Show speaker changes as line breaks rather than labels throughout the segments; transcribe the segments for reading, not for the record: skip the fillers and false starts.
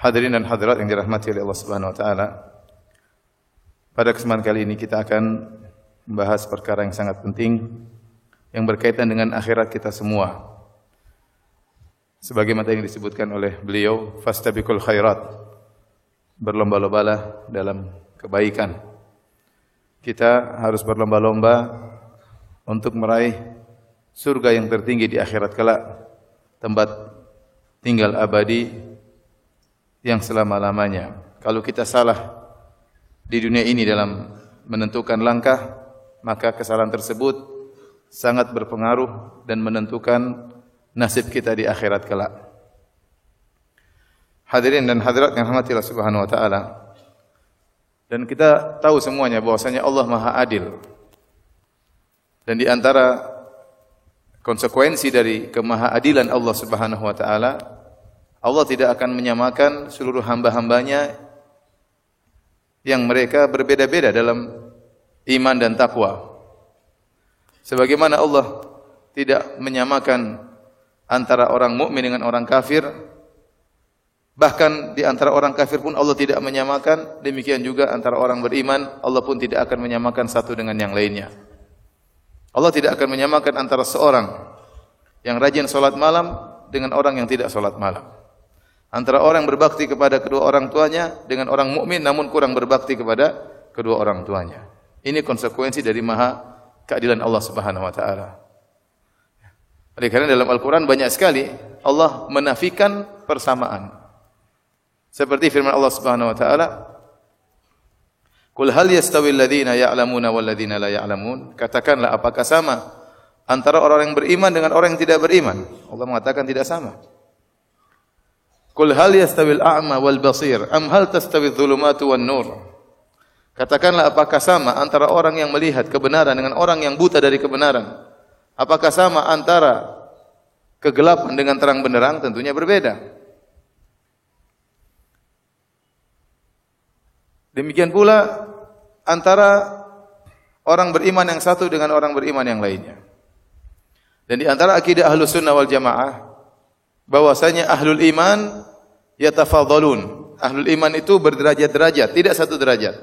Hadirin dan hadirat yang dirahmati oleh Allah Subhanahu wa taala. Pada kesempatan kali ini kita akan membahas perkara yang sangat penting yang berkaitan dengan akhirat kita semua. Sebagaimana yang disebutkan oleh beliau, fastabiqul khairat. Berlomba-lombalah dalam kebaikan. Kita harus berlomba-lomba untuk meraih surga yang tertinggi di akhirat kelak, tempat tinggal abadi yang selama-lamanya. Kalau kita salah di dunia ini dalam menentukan langkah, maka kesalahan tersebut sangat berpengaruh dan menentukan nasib kita di akhirat kelak. Hadirin dan hadirat yang rahmati Allah Subhanahu wa taala. Dan kita tahu semuanya bahwasanya Allah Maha Adil. Dan di antara konsekuensi dari kemahaadilan Allah Subhanahu wa taala, Allah tidak akan menyamakan seluruh hamba-hambanya yang mereka berbeda-beda dalam iman dan takwa. Sebagaimana Allah tidak menyamakan antara orang mukmin dengan orang kafir, bahkan di antara orang kafir pun Allah tidak menyamakan, demikian juga antara orang beriman, Allah pun tidak akan menyamakan satu dengan yang lainnya. Allah tidak akan menyamakan antara seorang yang rajin salat malam dengan orang yang tidak salat malam. Antara orang yang berbakti kepada kedua orang tuanya dengan orang mukmin namun kurang berbakti kepada kedua orang tuanya. Ini konsekuensi dari maha keadilan Allah Subhanahu wa taala. Oleh karena dalam Al-Qur'an banyak sekali Allah menafikan persamaan. Seperti firman Allah Subhanahu wa taala, "Qul hal yastawil ladzina ya'lamuna wal ladzina la ya'lamun?" Katakanlah, apakah sama antara orang yang beriman dengan orang yang tidak beriman? Allah mengatakan tidak sama. Qul hal yastawil a'ma wal basir am hal tastawidz dzulumatu wan nur? Katakanlah, apakah sama antara orang yang melihat kebenaran dengan orang yang buta dari kebenaran? Apakah sama antara kegelapan dengan terang benderang? Tentunya berbeda. Demikian pula antara orang beriman yang satu dengan orang beriman yang lainnya. Dan di antara akidah Ahlus Sunnah wal Jamaah bahwasanya ahlul iman yatafadhalun. Ahlul iman itu berderajat-derajat, tidak satu derajat.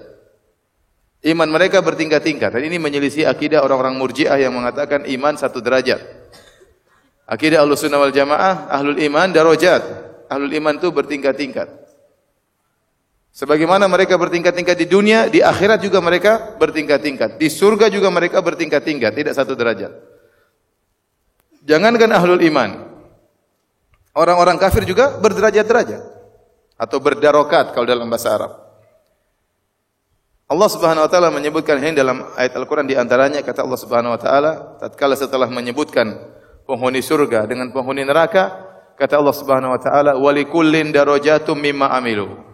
Iman mereka bertingkat-tingkat. Dan ini menyelisih akidah orang-orang Murji'ah yang mengatakan iman satu derajat. Akidah Ahlus Sunnah wal Jamaah, ahlul iman darajat. Ahlul iman itu bertingkat-tingkat. Sebagaimana mereka bertingkat-tingkat di dunia, di akhirat juga mereka bertingkat-tingkat. Di surga juga mereka bertingkat-tingkat, tidak satu derajat. Jangankan ahlul iman, orang-orang kafir juga berderajat-derajat atau berdarokat kalau dalam bahasa Arab. Allah Subhanahu wa taala menyebutkan ini dalam ayat Al-Qur'an, di antaranya kata Allah Subhanahu wa taala tatkala setelah menyebutkan penghuni surga dengan penghuni neraka, kata Allah Subhanahu wa taala, "Walikullin darajatum mimma amilu."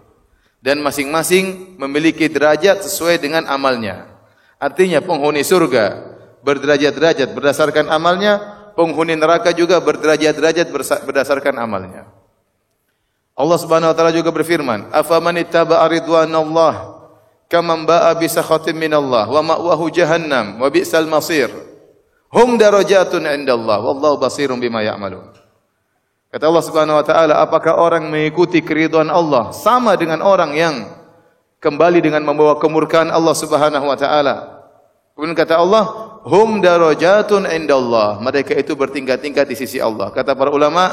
Dan masing-masing memiliki derajat sesuai dengan amalnya. Artinya penghuni surga berderajat-derajat berdasarkan amalnya, penghuni neraka juga berderajat-derajat berdasarkan amalnya. Allah Subhanahu wa taala juga berfirman, "Afaman ittaba'a ridwanallah kaman ba'a bi sakhatin minallah wa ma'wahu jahannam wa bi'sal masir. Hum darajatun 'indallah wallahu basirun bima ya'malun." Kata Allah Subhanahu wa taala, apakah orang mengikuti keridhaan Allah sama dengan orang yang kembali dengan membawa kemurkaan Allah Subhanahu wa taala? Kemudian kata Allah, hum darajatun indallah. Mereka itu bertingkat-tingkat di sisi Allah. Kata para ulama,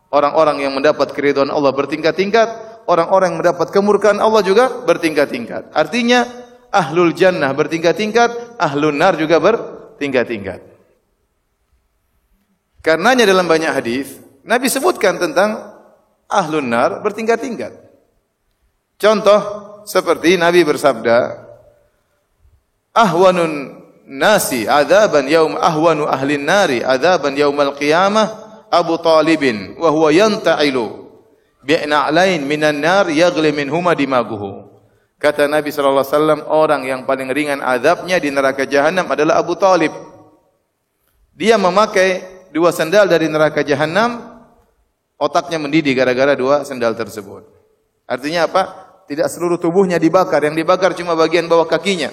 orang-orang yang mendapat keridhaan Allah bertingkat-tingkat, orang-orang yang mendapat kemurkaan Allah juga bertingkat-tingkat. Artinya ahlul jannah bertingkat-tingkat, ahlun nar juga bertingkat-tingkat. Karenanya dalam banyak hadis Nabi sebutkan tentang ahlun nar bertingkat-tingkat. Contoh seperti Nabi bersabda, ahwanun nasi adzaban yaum ahwanu ahlin nari adzaban yaumal qiyamah Abu Talibin wa huwa yanta'ilu bi'na'lain minan nar yaghli minhuma dimaguhu. Kata Nabi sallallahu alaihi wasallam, orang yang paling ringan azabnya di neraka jahanam adalah Abu Talib. Dia memakai dua sandal dari neraka jahanam, otaknya mendidih gara-gara dua sandal tersebut. Artinya apa? Tidak seluruh tubuhnya dibakar, yang dibakar cuma bagian bawah kakinya.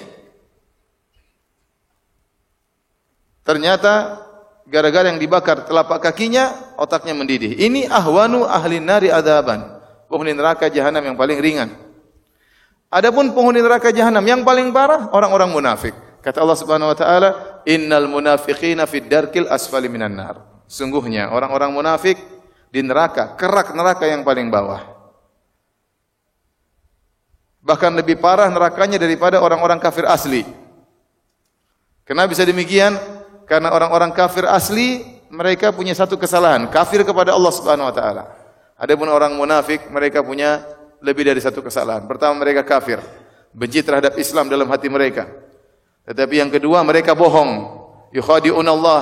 Ternyata gara-gara yang dibakar telapak kakinya, otaknya mendidih. Ini ahwanu ahli nari adzaban penghuni neraka jahanam yang paling ringan. Adapun penghuni neraka jahanam yang paling parah orang-orang munafik. Kata Allah Subhanahu wa taala, "Innal munafiqina fid darkil asfali minan nar." Sungguhnya orang-orang munafik di neraka, kerak neraka yang paling bawah. Bahkan lebih parah nerakanya daripada orang-orang kafir asli. Kenapa bisa demikian? Karena orang-orang kafir asli mereka punya satu kesalahan, kafir kepada Allah Subhanahu wa taala. Adapun orang munafik mereka punya lebih dari satu kesalahan. Pertama, mereka kafir, benci terhadap Islam dalam hati mereka. Tetapi yang kedua, mereka bohong. Yukhadi'unallah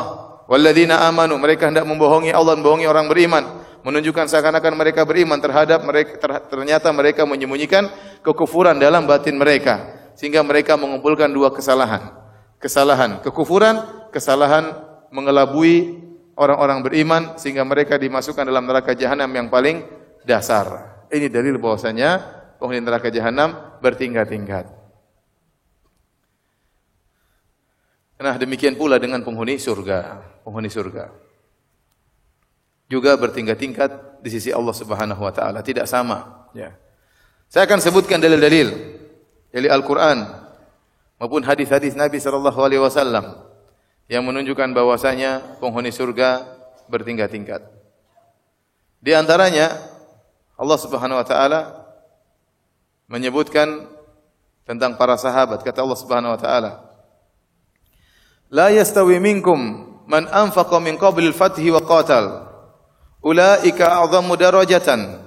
walladzina amanu, mereka hendak membohongi Allah, membohongi orang beriman, menunjukkan seakan-akan mereka beriman terhadap mereka, ternyata mereka menyembunyikan kekufuran dalam batin mereka, sehingga mereka mengumpulkan dua kesalahan. Kesalahan kekufuran, kesalahan mengelabui orang-orang beriman sehingga mereka dimasukkan dalam neraka jahanam yang paling dasar. Ini dalil bahwasanya penghuni neraka jahanam bertingkat-tingkat. Nah, demikian pula dengan penghuni surga. Penghuni surga juga bertingkat-tingkat di sisi Allah Subhanahu wa taala, tidak sama, ya. Saya akan sebutkan dalil-dalil dari Al-Qur'an maupun hadis-hadis Nabi sallallahu alaihi wasallam yang menunjukkan bahwasanya penghuni surga bertingkat-tingkat. Di antaranya Allah Subhanahu wa taala menyebutkan tentang para sahabat. Kata Allah Subhanahu wa taala, "La yastawi minkum man anfaqa min qablil fathi wa qatal. Ulaika a'zamu darajatan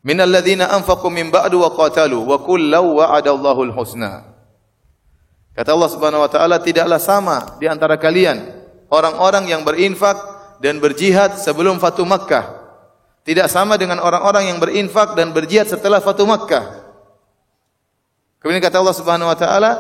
minal ladzina anfaqu min ba'du wa qatalu wa kullu wa'adallahu al-husna." Kata Allah Subhanahu wa taala, tidaklah sama di antara kalian orang-orang yang berinfak dan berjihad sebelum Fatu Makkah. Tidak sama dengan orang-orang yang berinfak dan berjihad setelah Fatu Makkah. Kemudian kata Allah Subhanahu wa taala,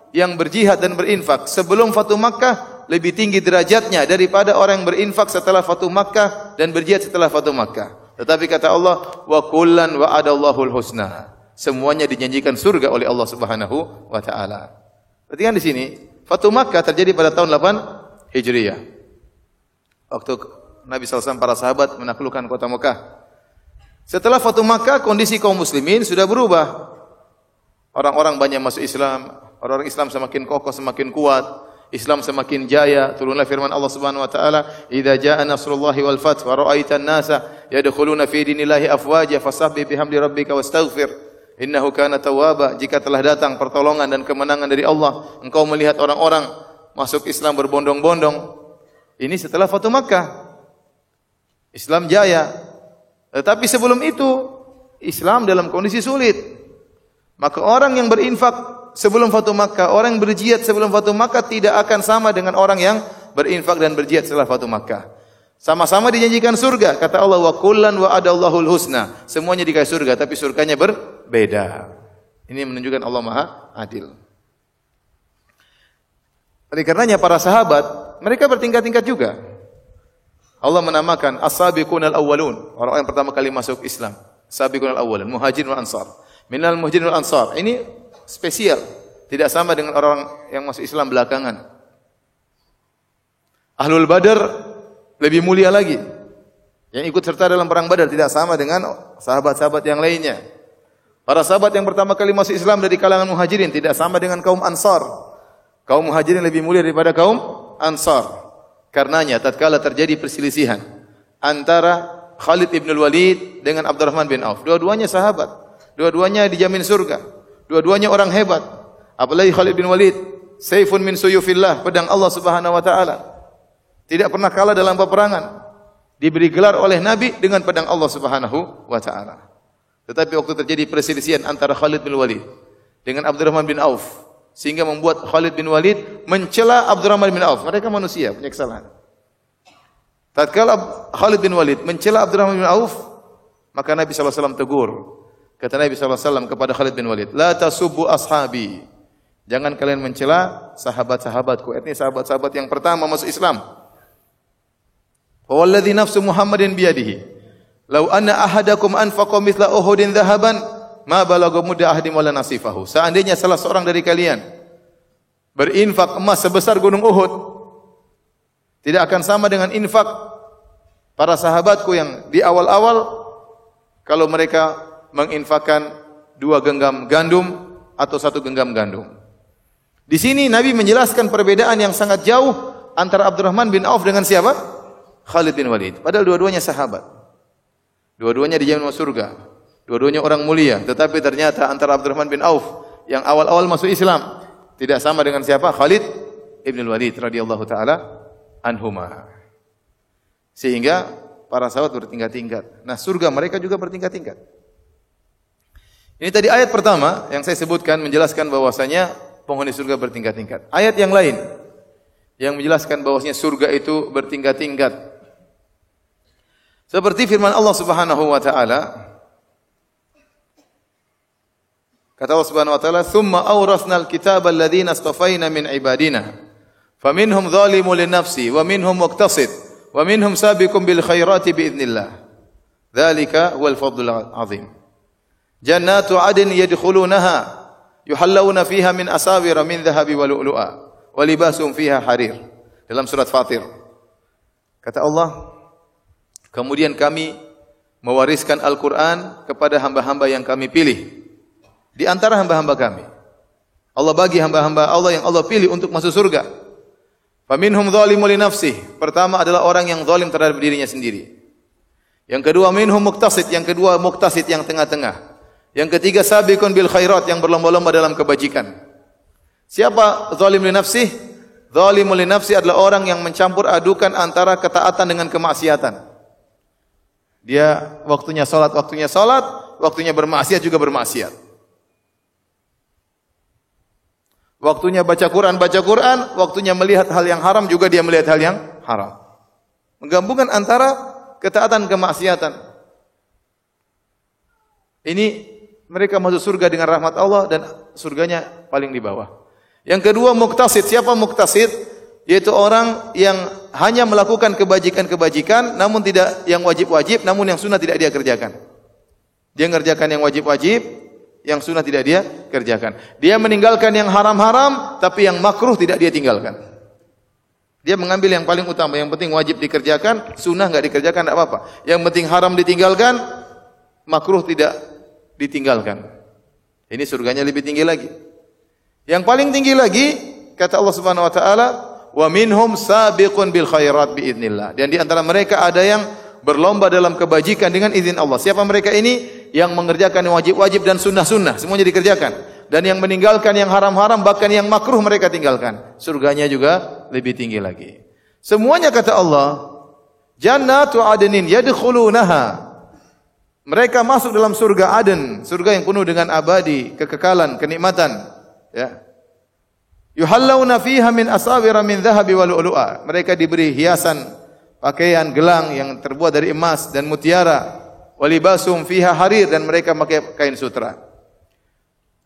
yang berjihad dan berinfak sebelum Fatu Makkah lebih tinggi derajatnya daripada orang yang berinfak setelah Fatu Makkah dan berjihad setelah Fatu Makkah. Tetapi kata Allah, wa kullan wa'adallahu al-husna. Semuanya dijanjikan surga oleh Allah Subhanahu wa taala. Perhatikan di sini, Fatu Makkah terjadi pada tahun 8 Hijriah. Waktu Nabi SAW para sahabat menaklukkan kota Mekah. Setelah Fatu Makkah, kondisi kaum muslimin sudah berubah. Orang-orang banyak masuk Islam, orang-orang Islam semakin kokoh, semakin kuat, Islam semakin jaya. Turunlah firman Allah Subhanahu wa taala, "Idza jaa nasrullahi wal fath wa ra'aitan nasa yadkhuluna fi dinillahi afwaja fasabbih bihamdi rabbika wastaghfir. Innahu kana tawwaba." Jika telah datang pertolongan dan kemenangan dari Allah, engkau melihat orang-orang masuk Islam berbondong-bondong. Ini setelah Fatu Makkah. Islam jaya. Tetapi sebelum itu, Islam dalam kondisi sulit. Maka orang yang berinfak sebelum Fatu Makkah, orang yang berjihad sebelum Fatu Makkah tidak akan sama dengan orang yang berinfak dan berjihad setelah Fatu Makkah. Sama-sama dijanjikan surga. Kata Allah, wa kullan wa'adallahu al-husna. Semuanya dikasih surga, tapi surganya berbeda. Ini menunjukkan Allah Maha Adil. Oleh karenanya para sahabat, mereka bertingkat-tingkat juga. Allah menamakan as-sabiqun al-awwalun, orang yang pertama kali masuk Islam. Sabiqun al-awwalun, muhajirin wal ansar. Minal muhajirin wal ansar. Ini spesial, tidak sama dengan orang yang masuk Islam belakangan. Ahlul Badar lebih mulia lagi. Yang ikut serta dalam perang Badar tidak sama dengan sahabat-sahabat yang lainnya. Para sahabat yang pertama kali masuk Islam dari kalangan muhajirin tidak sama dengan kaum ansar. Kaum muhajirin lebih mulia daripada kaum ansar. Karenanya tatkala terjadi perselisihan antara Khalid bin Walid dengan Abdurrahman bin Auf. Dua-duanya sahabat. Dua-duanya dijamin surga. Dua-duanya orang hebat. Apalagi Khalid bin Walid, saifun min suyufillah, pedang Allah Subhanahu wa taala. Tidak pernah kalah dalam peperangan. Diberi gelar oleh Nabi dengan pedang Allah Subhanahu wa taala. Tetapi waktu terjadi perselisihan antara Khalid bin Walid dengan Abdurrahman bin Auf, sehingga membuat Khalid bin Walid mencela Abdurrahman bin Auf. Mereka manusia, punya kesalahan. Tatkala Khalid bin Walid mencela Abdurrahman bin Auf, maka Nabi SAW tegur. Kata Nabi SAW kepada Khalid bin Walid, "La tasubbu ashabi." Jangan kalian mencela sahabat-sahabatku. Ini sahabat-sahabat yang pertama masuk Islam. Walladzi nafsu Muhammadin biyadihi, "Lau anna ahadakum anfaqa mithla Uhudin dhahaban, ma balagha mudda ahadim wala nasifahu." Seandainya salah seorang dari kalian berinfak emas sebesar gunung Uhud, tidak akan sama dengan infak para sahabatku yang di awal-awal kalau mereka menginfakkan 2 genggam gandum atau 1 genggam gandum. Di sini Nabi menjelaskan perbedaan yang sangat jauh antara Abdurrahman bin Auf dengan siapa? Khalid bin Walid. Padahal dua-duanya sahabat. Dua-duanya dijamin masuk surga. Dua-duanya orang mulia. Tetapi ternyata antara Abdurrahman bin Auf yang awal-awal masuk Islam tidak sama dengan siapa? Khalid ibn Walid radhiyallahu taala anhuma. Sehingga para sahabat bertingkat-tingkat. Nah, surga mereka juga bertingkat-tingkat. Ini tadi ayat pertama yang saya sebutkan menjelaskan bahwasanya penghuni surga bertingkat-tingkat. Ayat yang lain yang menjelaskan bahwasanya surga itu bertingkat-tingkat. Seperti firman Allah Subhanahu wa taala. Kata Allah Subhanahu wa taala, "Tsumma awrasnal kitaba alladziina astafaina min ibadina, faminhum dzalimun linafsi wa minhum muqtasid wa minhum sabiqun bil khairati biidznillah. Dzalika huwal fadlul 'adzim. Jannatu 'adnin yadkhulunaha yuhallawna fiha min asawira min dhahabi wa lu'lu'a wa libasum fiha harir." Dalam surat Fatir. Kata Allah, kemudian kami mewariskan Al-Quran kepada hamba-hamba yang kami pilih di antara hamba-hamba kami. Allah bagi hamba-hamba Allah yang Allah pilih untuk masuk surga. Faminhum dzalimun li nafsihi. Pertama adalah orang yang zalim terhadap dirinya sendiri. Yang kedua minhum muqtasid, yang kedua muqtasid yang tengah-tengah. Yang ketiga sabiqun bil khairat, yang berlomba-lomba dalam kebajikan. Siapa zalim li nafsihi? Zalimun li nafsihi adalah orang yang mencampur adukan antara ketaatan dengan kemaksiatan. Dia waktunya salat, waktunya bermaksiat juga bermaksiat. Waktunya baca Quran, waktunya melihat hal yang haram juga dia melihat hal yang haram. Menggabungkan antara ketaatan dan kemaksiatan. Ini mereka masuk surga dengan rahmat Allah dan surganya paling di bawah. Yang kedua muqtasid. Siapa muqtasid? Yaitu orang yang hanya melakukan kebajikan-kebajikan namun tidak yang wajib-wajib, namun yang sunnah tidak dia kerjakan. Dia mengerjakan yang wajib-wajib, yang sunnah tidak dia kerjakan. Dia meninggalkan yang haram-haram, tapi yang makruh tidak dia tinggalkan. Dia mengambil yang paling utama, yang penting wajib dikerjakan, sunnah enggak dikerjakan enggak apa-apa. Yang penting haram ditinggalkan, makruh tidak ditinggalkan. Ini surganya lebih tinggi lagi. Yang paling tinggi lagi, kata Allah Subhanahu wa taala, "Wa minhum sabiqun bil khairat biidznillah." Dan di antara mereka ada yang berlomba dalam kebajikan dengan izin Allah. Siapa mereka ini? Yang mengerjakan yang wajib-wajib dan sunnah-sunnah, semuanya dikerjakan. Dan yang meninggalkan yang haram-haram, bahkan yang makruh mereka tinggalkan. Surganya juga lebih tinggi lagi. Semuanya kata Allah, Jannatu 'adnin yadkhulunaha. Mereka masuk dalam surga Aden, surga yang penuh dengan abadi, kekekalan, kenikmatan. Ya. Yuhallawna fiha min asawira min dhahabi wa lu'lu'a. Mereka diberi hiasan pakaian gelang yang terbuat dari emas dan mutiara. Walibasum fiha harir, dan mereka pakai kain sutra.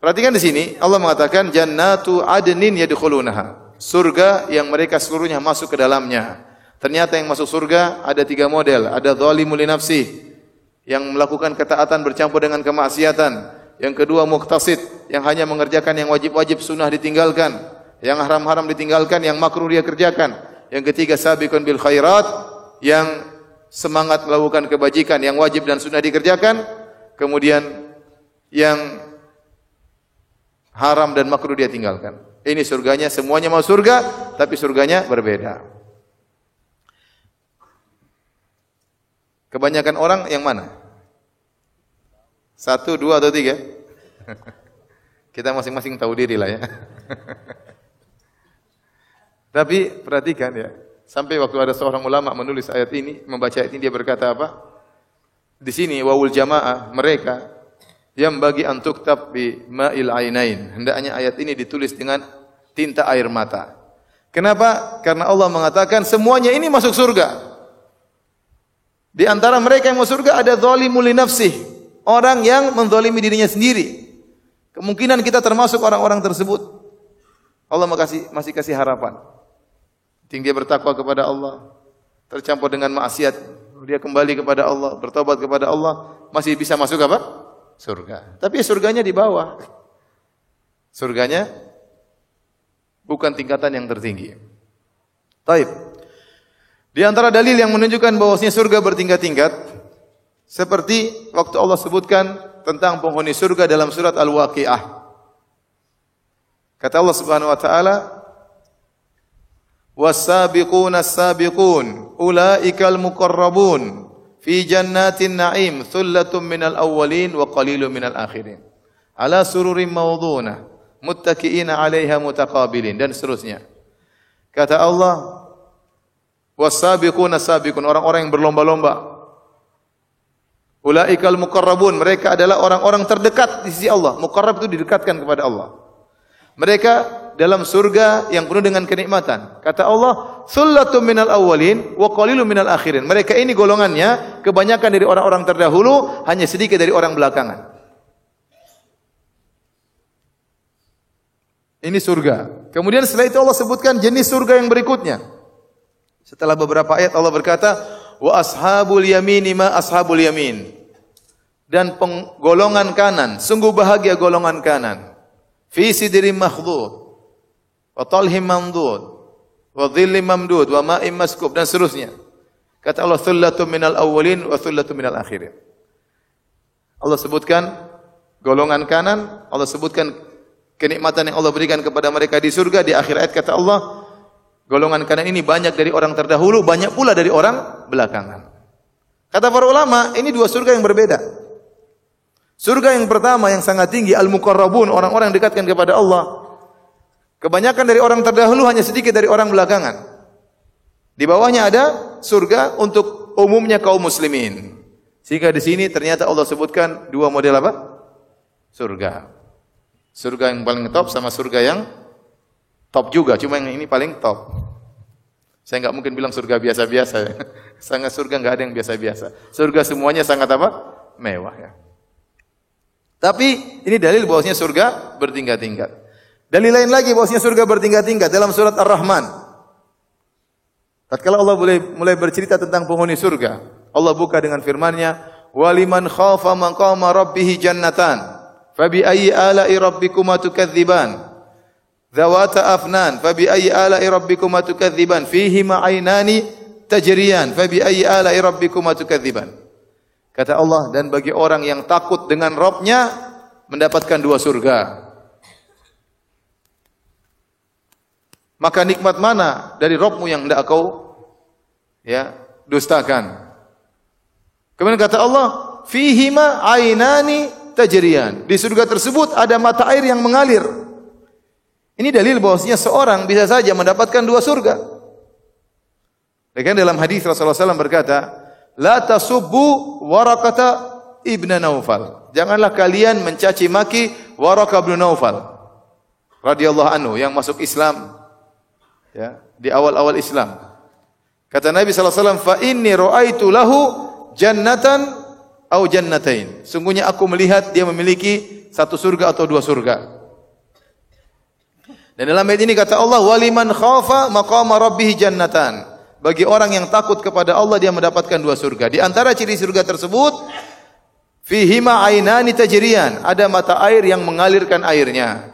Perhatikan di sini Allah mengatakan Jannatu 'adnin yadkhulunaha. Surga yang mereka seluruhnya masuk ke dalamnya. Ternyata yang masuk surga ada 3 model. Ada zalimul li nafsihi, yang melakukan ketaatan bercampur dengan kemaksiatan. Yang kedua muqtasid, yang hanya mengerjakan yang wajib-wajib, sunnah ditinggalkan. Yang haram-haram ditinggalkan, yang makruh dia kerjakan. Yang ketiga sabiqun bil khairat, yang semangat melakukan kebajikan, yang wajib dan sunnah dikerjakan. Kemudian yang haram dan makruh dia tinggalkan. Ini surganya, semuanya mau surga, tapi surganya berbeda. Kebanyakan orang yang mana? 1, 2 atau 3? Kita masing-masing tahu diri lah ya. Tapi perhatikan ya, sampai waktu ada seorang ulama menulis ayat ini, membaca ayat ini, dia berkata apa? Di sini wawul jamaah, mereka yang bagi antuktab bi ma'il ainain. Hendaknya ayat ini ditulis dengan tinta air mata. Kenapa? Karena Allah mengatakan semuanya ini masuk surga. Di antara mereka yang masuk surga ada zalimul li nafsihi, orang yang menzalimi dirinya sendiri. Kemungkinan kita termasuk orang-orang tersebut. Allah masih kasih harapan. Tinggi dia bertakwa kepada Allah, tercampur dengan maksiat, dia kembali kepada Allah, bertobat kepada Allah, masih bisa masuk apa? Surga. Tapi surganya di bawah. Surganya bukan tingkatan yang tertinggi. Taib. Di antara dalil yang menunjukkan bahwasanya surga bertingkat-tingkat Seperti waktu Allah sebutkan tentang penghuni surga dalam surat Al-Waqiah. Kata Allah Subhanahu wa taala, "Was-sabiquna as-sabiqun ulaikal muqarrabun fi jannatin na'im thullatun minal awwalin wa qalilun minal akhirin ala sururin mawdhunah muttaqiina 'alaiha mutaqabilin," dan seterusnya. Kata Allah, "Was-sabiquna as-sabiqun," orang-orang yang berlomba-lomba. Ulaikal muqarrabun, mereka adalah orang-orang terdekat di sisi Allah. Muqarrab itu didekatkan kepada Allah. Mereka dalam surga yang penuh dengan kenikmatan. Kata Allah, "Thullatun minal awwalin wa qalilun minal akhirin." Mereka ini golongannya kebanyakan dari orang-orang terdahulu, hanya sedikit dari orang belakangan. Ini surga. Kemudian setelah itu Allah sebutkan jenis surga yang berikutnya. Setelah beberapa ayat Allah berkata, "Wa ashabul yamini ma ashabul yamin." Dan golongan kanan, sungguh bahagia golongan kanan. Fi sidrin makhdud wa talhim mamdud wa dhillim mamdud wa ma'in maskub, dan seterusnya. Kata Allah, "Thullatun minal awwalin wa thullatun minal akhirin." Allah sebutkan golongan kanan, Allah sebutkan kenikmatan yang Allah berikan kepada mereka di surga. Di akhir ayat kata Allah, golongan kanan ini banyak dari orang terdahulu, banyak pula dari orang belakangan. Kata para ulama, ini dua surga yang berbeda. Surga yang pertama yang sangat tinggi, al-muqarrabun, orang-orang yang dekatkan kepada Allah. Kebanyakan dari orang terdahulu, hanya sedikit dari orang belakangan. Di bawahnya ada surga untuk umumnya kaum muslimin. Sehingga di sini ternyata Allah sebutkan dua model apa? Surga. Surga yang paling top sama surga yang top juga, cuma yang ini paling top. Saya enggak mungkin bilang surga biasa-biasa. Sangat surga enggak ada yang biasa-biasa. Surga semuanya sangat apa? Mewah ya. Tapi ini dalil bahwasanya surga bertingkat-tingkat. Dalil lain lagi bahwasanya surga bertingkat-tingkat dalam surat Ar-Rahman. Tatkala Allah mulai bercerita tentang penghuni surga, Allah buka dengan firman-Nya, "Waliman khafa maqama rabbih jannatan, fabi ayyi ala'i rabbikuma tukadziban? Dzawata afnan, fabi ayyi ala'i rabbikuma tukadziban? Fihima 'ainani tajriyan, fabi ayyi ala'i rabbikuma tukadziban?" Kata Allah, dan bagi orang yang takut dengan Rabb-Nya mendapatkan dua surga. Maka nikmat mana dari Rabb-Mu yang hendak kau dustakan? Kemudian kata Allah, "Fihima 'ainani tajriyan." Di surga tersebut ada mata air yang mengalir. Ini dalil bahwasanya seorang bisa saja mendapatkan dua surga. Bahkan dalam hadis Rasulullah SAW berkata, "La tasubbu Warakata ibn Naufal." Janganlah kalian mencaci maki Warakah bin Naufal radhiyallahu anhu yang masuk Islam ya, di awal-awal Islam. Kata Nabi sallallahu alaihi wasallam, "Fa inni ra'aitu lahu jannatan au jannatain." Sungguhnya aku melihat dia memiliki satu surga atau dua surga. Dan dalam ayat ini kata Allah, "Waliman khafa maqama rabbih jannatan." Bagi orang yang takut kepada Allah, dia mendapatkan dua surga. Di antara ciri surga tersebut, fihima ainani tajriyan, ada mata air yang mengalirkan airnya.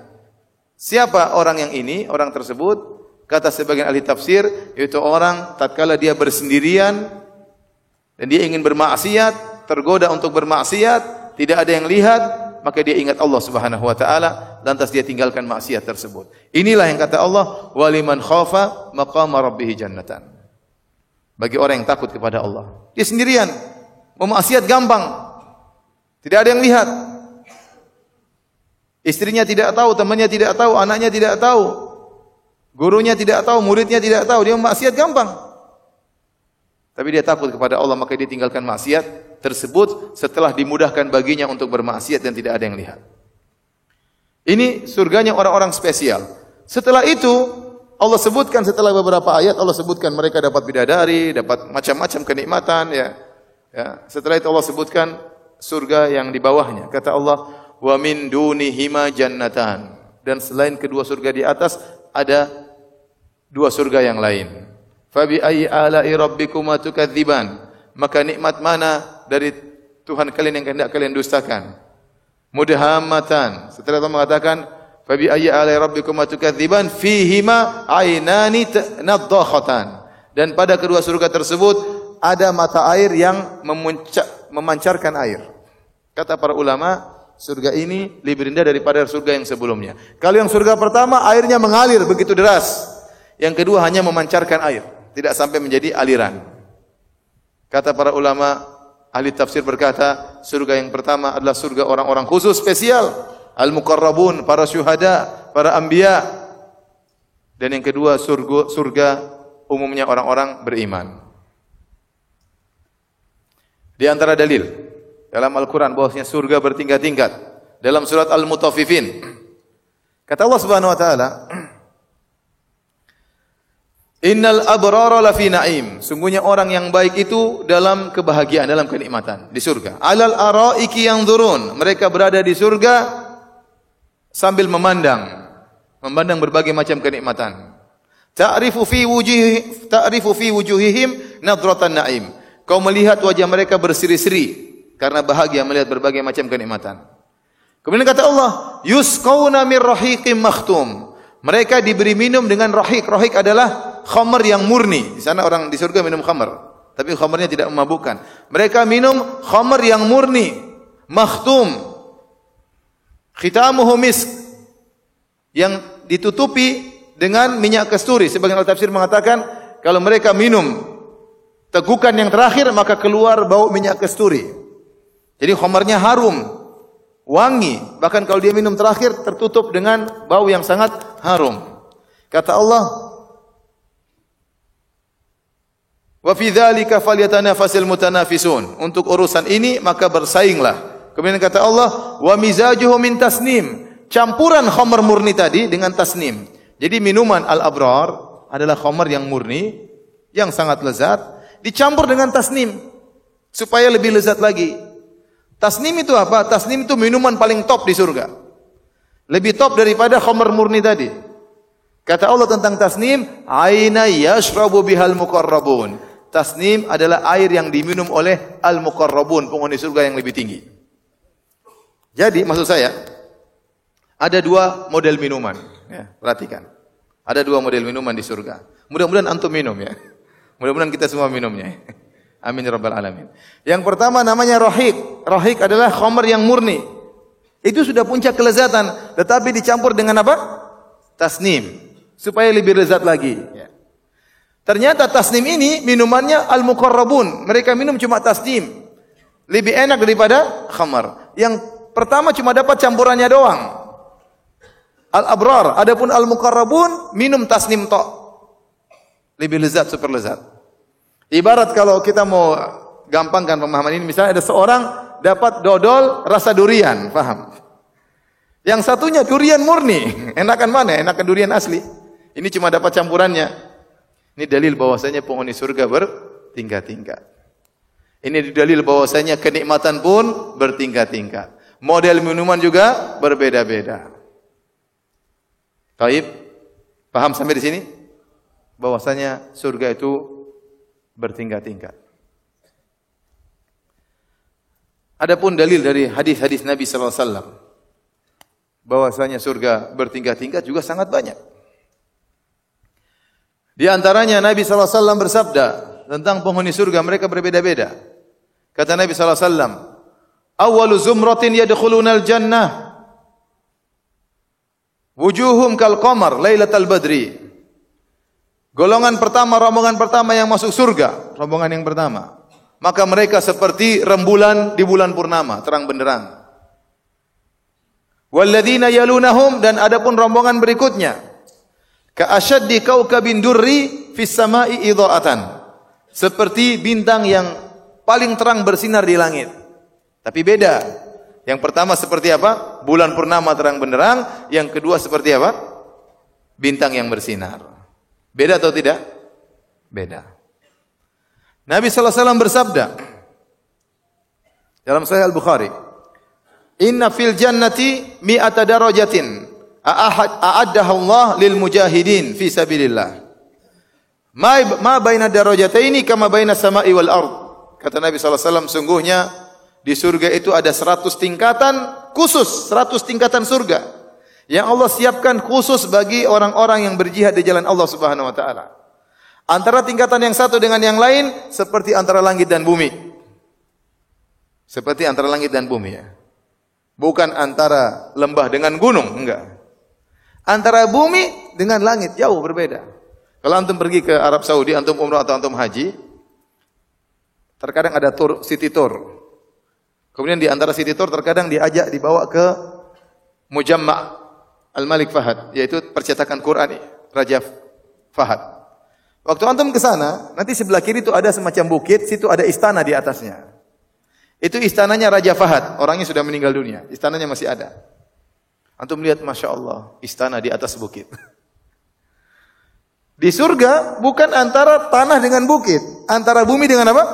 Siapa orang yang ini? Orang tersebut, kata sebagian ahli tafsir, yaitu orang tatkala dia bersendirian dan dia ingin bermaksiat, tergoda untuk bermaksiat, tidak ada yang lihat, maka dia ingat Allah Subhanahu wa taala, lantas dia tinggalkan maksiat tersebut. Inilah yang kata Allah, "Waliman khafa maqama rabbih jannatan." Bagi orang yang takut kepada Allah. Dia sendirian, mau maksiat gampang. Tidak ada yang lihat. Istrinya tidak tahu, temannya tidak tahu, anaknya tidak tahu. Gurunya tidak tahu, muridnya tidak tahu, dia maksiat gampang. Tapi dia takut kepada Allah, maka dia tinggalkan maksiat tersebut setelah dimudahkan baginya untuk bermaksiat dan tidak ada yang lihat. Ini surganya orang-orang spesial. Setelah itu Allah sebutkan, setelah beberapa ayat Allah sebutkan mereka dapat bidadari, dapat macam-macam kenikmatan ya. Setelah itu Allah sebutkan surga yang di bawahnya. Kata Allah, "Wa min dunihima jannatan." Dan selain kedua surga di atas ada dua surga yang lain. Fa bi ayyi ala'i rabbikuma tukadziban? Maka nikmat mana dari Tuhan kalian yang hendak kalian dustakan? Mudhammatan. Setelah itu mengatakan, "Fabi ayyi ala'i rabbikuma tukadziban? Fihima 'ainani nadhakhatan." Dan pada kedua surga tersebut ada mata air yang memancarkan air. Kata para ulama, surga ini lebih indah daripada surga yang sebelumnya. Kalau yang surga pertama airnya mengalir begitu deras. Yang kedua hanya memancarkan air, tidak sampai menjadi aliran. Kata para ulama, ahli tafsir berkata, surga yang pertama adalah surga orang-orang khusus spesial, al-muqarrabun, para syuhada, para anbiya. Dan yang kedua surga umumnya orang-orang beriman. Di antara dalil dalam Al-Quran bahwasanya surga bertingkat-tingkat. Dalam surat Al-Mutaffifin, kata Allah Subhanahu wa taala, Innal abrara lafi na'im. Sungguhnya orang yang baik itu dalam kebahagiaan, dalam kenikmatan di surga. Alal araiki yanzurun. Mereka berada di surga sambil memandang berbagai macam kenikmatan. Ta'rifu fi wujuhihim nadratan na'im. Kau melihat wajah mereka berseri-seri karena bahagia melihat berbagai macam kenikmatan. Kemudian kata Allah, yusqauna mir rahiqim makhtum. Mereka diberi minum dengan rahik. Rahik adalah khamar yang murni. Di sana orang di surga minum khamar, tapi khamarnya tidak memabukkan. Mereka minum khamar yang murni, makhtum. Khitamuhu misk, yang ditutupi dengan minyak kasturi. Sebagian al-tafsir mengatakan kalau mereka minum tegukan yang terakhir maka keluar bau minyak kasturi. Jadi khamarnya harum, wangi. Bahkan kalau dia minum terakhir tertutup dengan bau yang sangat harum. Kata Allah, wa fi dzalika falyatanafasil mutanafisun. Untuk urusan ini maka bersainglah. Kemudian kata Allah, wa mizajuhu min tasnim. Campuran khamar murni tadi dengan tasnim. Jadi minuman al-abrar adalah khamar yang murni, yang sangat lezat, dicampur dengan tasnim supaya lebih lezat lagi. Tasnim itu apa? Tasnim itu minuman paling top di surga. Lebih top daripada khamar murni tadi. Kata Allah tentang tasnim, aina yashrabu bihal muqarrabun. Tasnim adalah air yang diminum oleh al-muqarrabun, penghuni surga yang lebih tinggi. Jadi maksud saya, ada dua model minuman. Ya, perhatikan. Ada dua model minuman di surga. Mudah-mudahan antum minum ya. Mudah-mudahan kita semua minumnya. Amin ya rabbal alamin. Yang pertama namanya rahik. Rahik adalah khamar yang murni. Itu sudah puncak kelezatan, tetapi dicampur dengan apa? Tasnim, supaya lebih lezat lagi. Ya. Ternyata tasnim ini minumannya al-muqarrabun. Mereka minum cuma tasnim. Lebih enak daripada khamar. Yang pertama cuma dapat campurannya doang. Al-abrar, adapun al-muqarrabun minum tasnim tok. Lebih lezat, super lezat. Ibarat kalau kita mau gampangkan pemahaman ini, misalnya ada seorang dapat dodol rasa durian, paham? Yang satunya durian murni, enakan mana? Enakan durian asli. Ini cuma dapat campurannya. Ini dalil bahwasanya penghuni surga bertingkat-tingkat. Ini dalil bahwasanya kenikmatan pun bertingkat-tingkat. Model minuman juga berbeda-beda. Taib, paham sampai di sini? Bahwasanya surga itu bertingkat-tingkat. Adapun dalil dari hadis-hadis Nabi sallallahu alaihi wasallam bahwasanya surga bertingkat-tingkat juga sangat banyak. Di antaranya Nabi sallallahu alaihi wasallam bersabda tentang penghuni surga, mereka berbeda-beda. Kata Nabi sallallahu alaihi wasallam, "Awwalu zumratin yadkhulunal jannah wujuhum kal qamar lailatal badri." Golongan pertama, rombongan pertama yang masuk surga, rombongan yang pertama, maka mereka seperti rembulan di bulan purnama, terang benderang. Walladzina yalunahum, dan adapun rombongan berikutnya, ka asyaddi kaukabin durri fis sama'i idha'atan, seperti bintang yang paling terang bersinar di langit. Tapi beda. Yang pertama seperti apa? Bulan purnama terang benderang, yang kedua seperti apa? Bintang yang bersinar. Beda atau tidak? Beda. Nabi sallallahu alaihi wasallam bersabda dalam Sahih Al-Bukhari, "Inna fil jannati mi'ata darajatin a'addaha Allah lil mujahidin fi sabilillah. Ma baina darajataini kama baina samai wal ard." Kata Nabi sallallahu alaihi wasallam, sungguhnya di surga itu ada 100 tingkatan khusus, 100 tingkatan surga yang Allah siapkan khusus bagi orang-orang yang berjihad di jalan Allah Subhanahu wa taala. Antara tingkatan yang satu dengan yang lain seperti antara langit dan bumi. Seperti antara langit dan bumi ya. Bukan antara lembah dengan gunung, enggak. Antara bumi dengan langit jauh berbeda. Kalau antum pergi ke Arab Saudi, antum umrah atau antum haji, terkadang ada tour, city tour. Kemudian di antara city tour terkadang diajak dibawa ke Mujamma' Al-Malik Fahad, yaitu percetakan Quran Raja Fahad. Waktu antum ke sana, nanti sebelah kiri itu ada semacam bukit, situ ada istana di atasnya. Itu istananya Raja Fahad, orangnya sudah meninggal dunia, istananya masih ada. Antum lihat, Masya Allah, istana di atas bukit. Di surga bukan antara tanah dengan bukit, antara bumi dengan apa?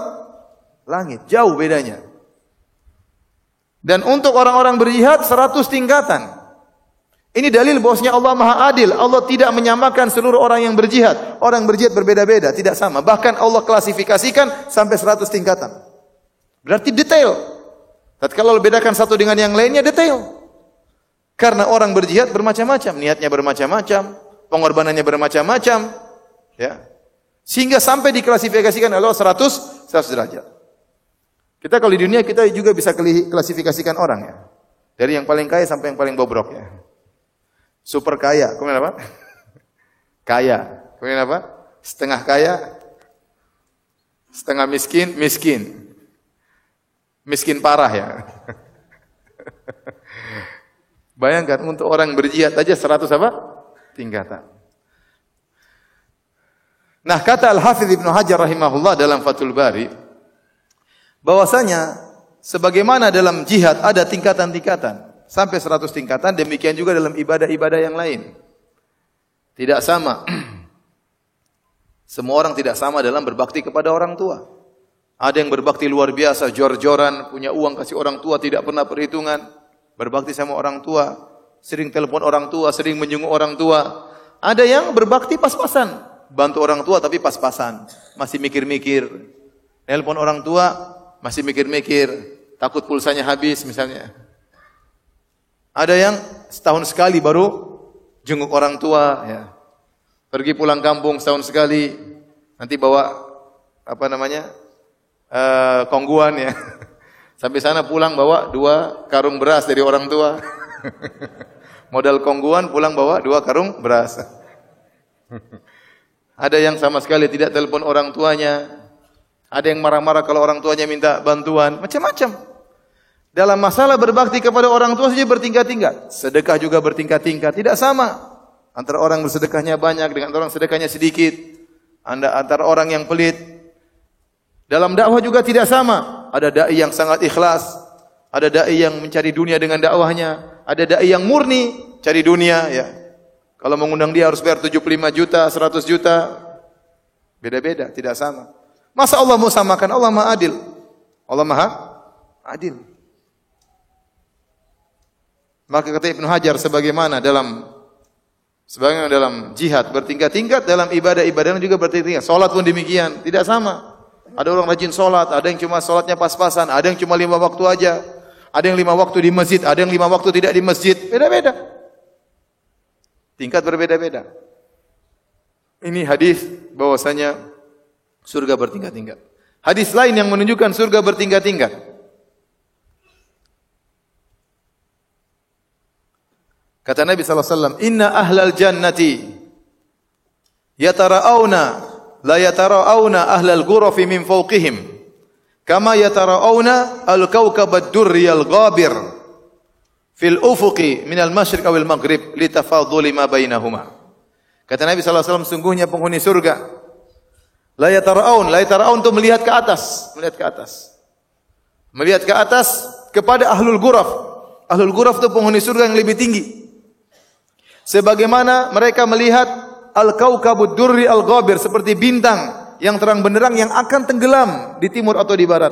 Langit, jauh bedanya. Dan untuk orang-orang berjihad 100 tingkatan. Ini dalil bahwasanya Allah Maha Adil. Allah tidak menyamakan seluruh orang yang berjihad. Orang berjihad berbeda-beda, tidak sama. Bahkan Allah klasifikasikan sampai 100 tingkatan. Berarti detail. Tatkala bedakan satu dengan yang lainnya detail. Karena orang berjihad bermacam-macam, niatnya bermacam-macam, pengorbanannya bermacam-macam, ya. Sehingga sampai diklasifikasikan oleh Allah 100 derajat. Kita kalau di dunia kita juga bisa klasifikasikan orang ya. Dari yang paling kaya sampai yang paling bobrok ya. Super kaya, kemudian apa? Kaya, kemudian apa? Setengah kaya, setengah miskin, miskin. Miskin parah ya. Bayangkan untuk orang berjihad aja 100 apa? Tingkatan. Nah, kata Al-Hafidz Ibnu Hajar rahimahullah dalam Fathul Bari, bahwasanya sebagaimana dalam jihad ada tingkatan-tingkatan. Sampai 100 tingkatan, demikian juga dalam ibadah-ibadah yang lain. Tidak sama. Semua orang tidak sama dalam berbakti kepada orang tua. Ada yang berbakti luar biasa, jor-joran, punya uang kasih orang tua, tidak pernah perhitungan. Berbakti sama orang tua, sering telepon orang tua, sering menjenguk orang tua. Ada yang berbakti pas-pasan, bantu orang tua tapi pas-pasan. Masih mikir-mikir. Telepon orang tua, masih mikir-mikir. Takut pulsanya habis misalnya. Ada yang setahun sekali baru jenguk orang tua, ya. Pergi pulang kampung setahun sekali, nanti bawa apa namanya kongguan ya. Sampai sana pulang bawa 2 karung beras dari orang tua. Modal kongguan pulang bawa 2 karung beras. Ada yang sama sekali tidak telepon orang tuanya. Ada yang marah-marah kalau orang tuanya minta bantuan, macam-macam. Dalam masalah berbakti kepada orang tua saja bertingkat-tingkat. Sedekah juga bertingkat-tingkat. Tidak sama. Antara orang bersedekahnya banyak dengan orang sedekahnya sedikit. Antara orang yang pelit. Dalam dakwah juga tidak sama. Ada dai yang sangat ikhlas. Ada dai yang mencari dunia dengan dakwahnya. Ada dai yang murni cari dunia. Ya. Kalau mengundang dia harus bayar 75 juta, 100 juta. Beda-beda, tidak sama. Masa Allah mau samakan? Allah Maha Adil. Allah Maha Adil. Maka kata Ibnu Hajar sebagaimana dalam jihad bertingkat-tingkat, dalam ibadah-ibadah juga bertingkat-tingkat. Salat pun demikian, tidak sama. Ada orang rajin salat, ada yang cuma salatnya pas-pasan, ada yang cuma 5 waktu aja. Ada yang 5 waktu di masjid, ada yang 5 waktu tidak di masjid. Beda-beda. Tingkat berbeda-beda. Ini hadis bahwasanya surga bertingkat-tingkat. Hadis lain yang menunjukkan surga bertingkat-tingkat. Kata Nabi SAW, Inna ahlal jannati yatara'awna la yatara'awna ahlal ghurafi min fawqihim kama yatara'awna al-kawkabad durri al-ghabir fil ufuqi minal masyriq awil maghrib litafadhuli ma bainahuma. Kata Nabi SAW, sungguhnya penghuni surga la yatara'aun itu melihat ke atas, melihat ke atas kepada ahlul ghuraf. Ahlul ghuraf itu penghuni surga yang lebih tinggi. Sebagaimana mereka melihat al-kaukabud durri al-ghabir, seperti bintang yang terang benderang yang akan tenggelam di timur atau di barat.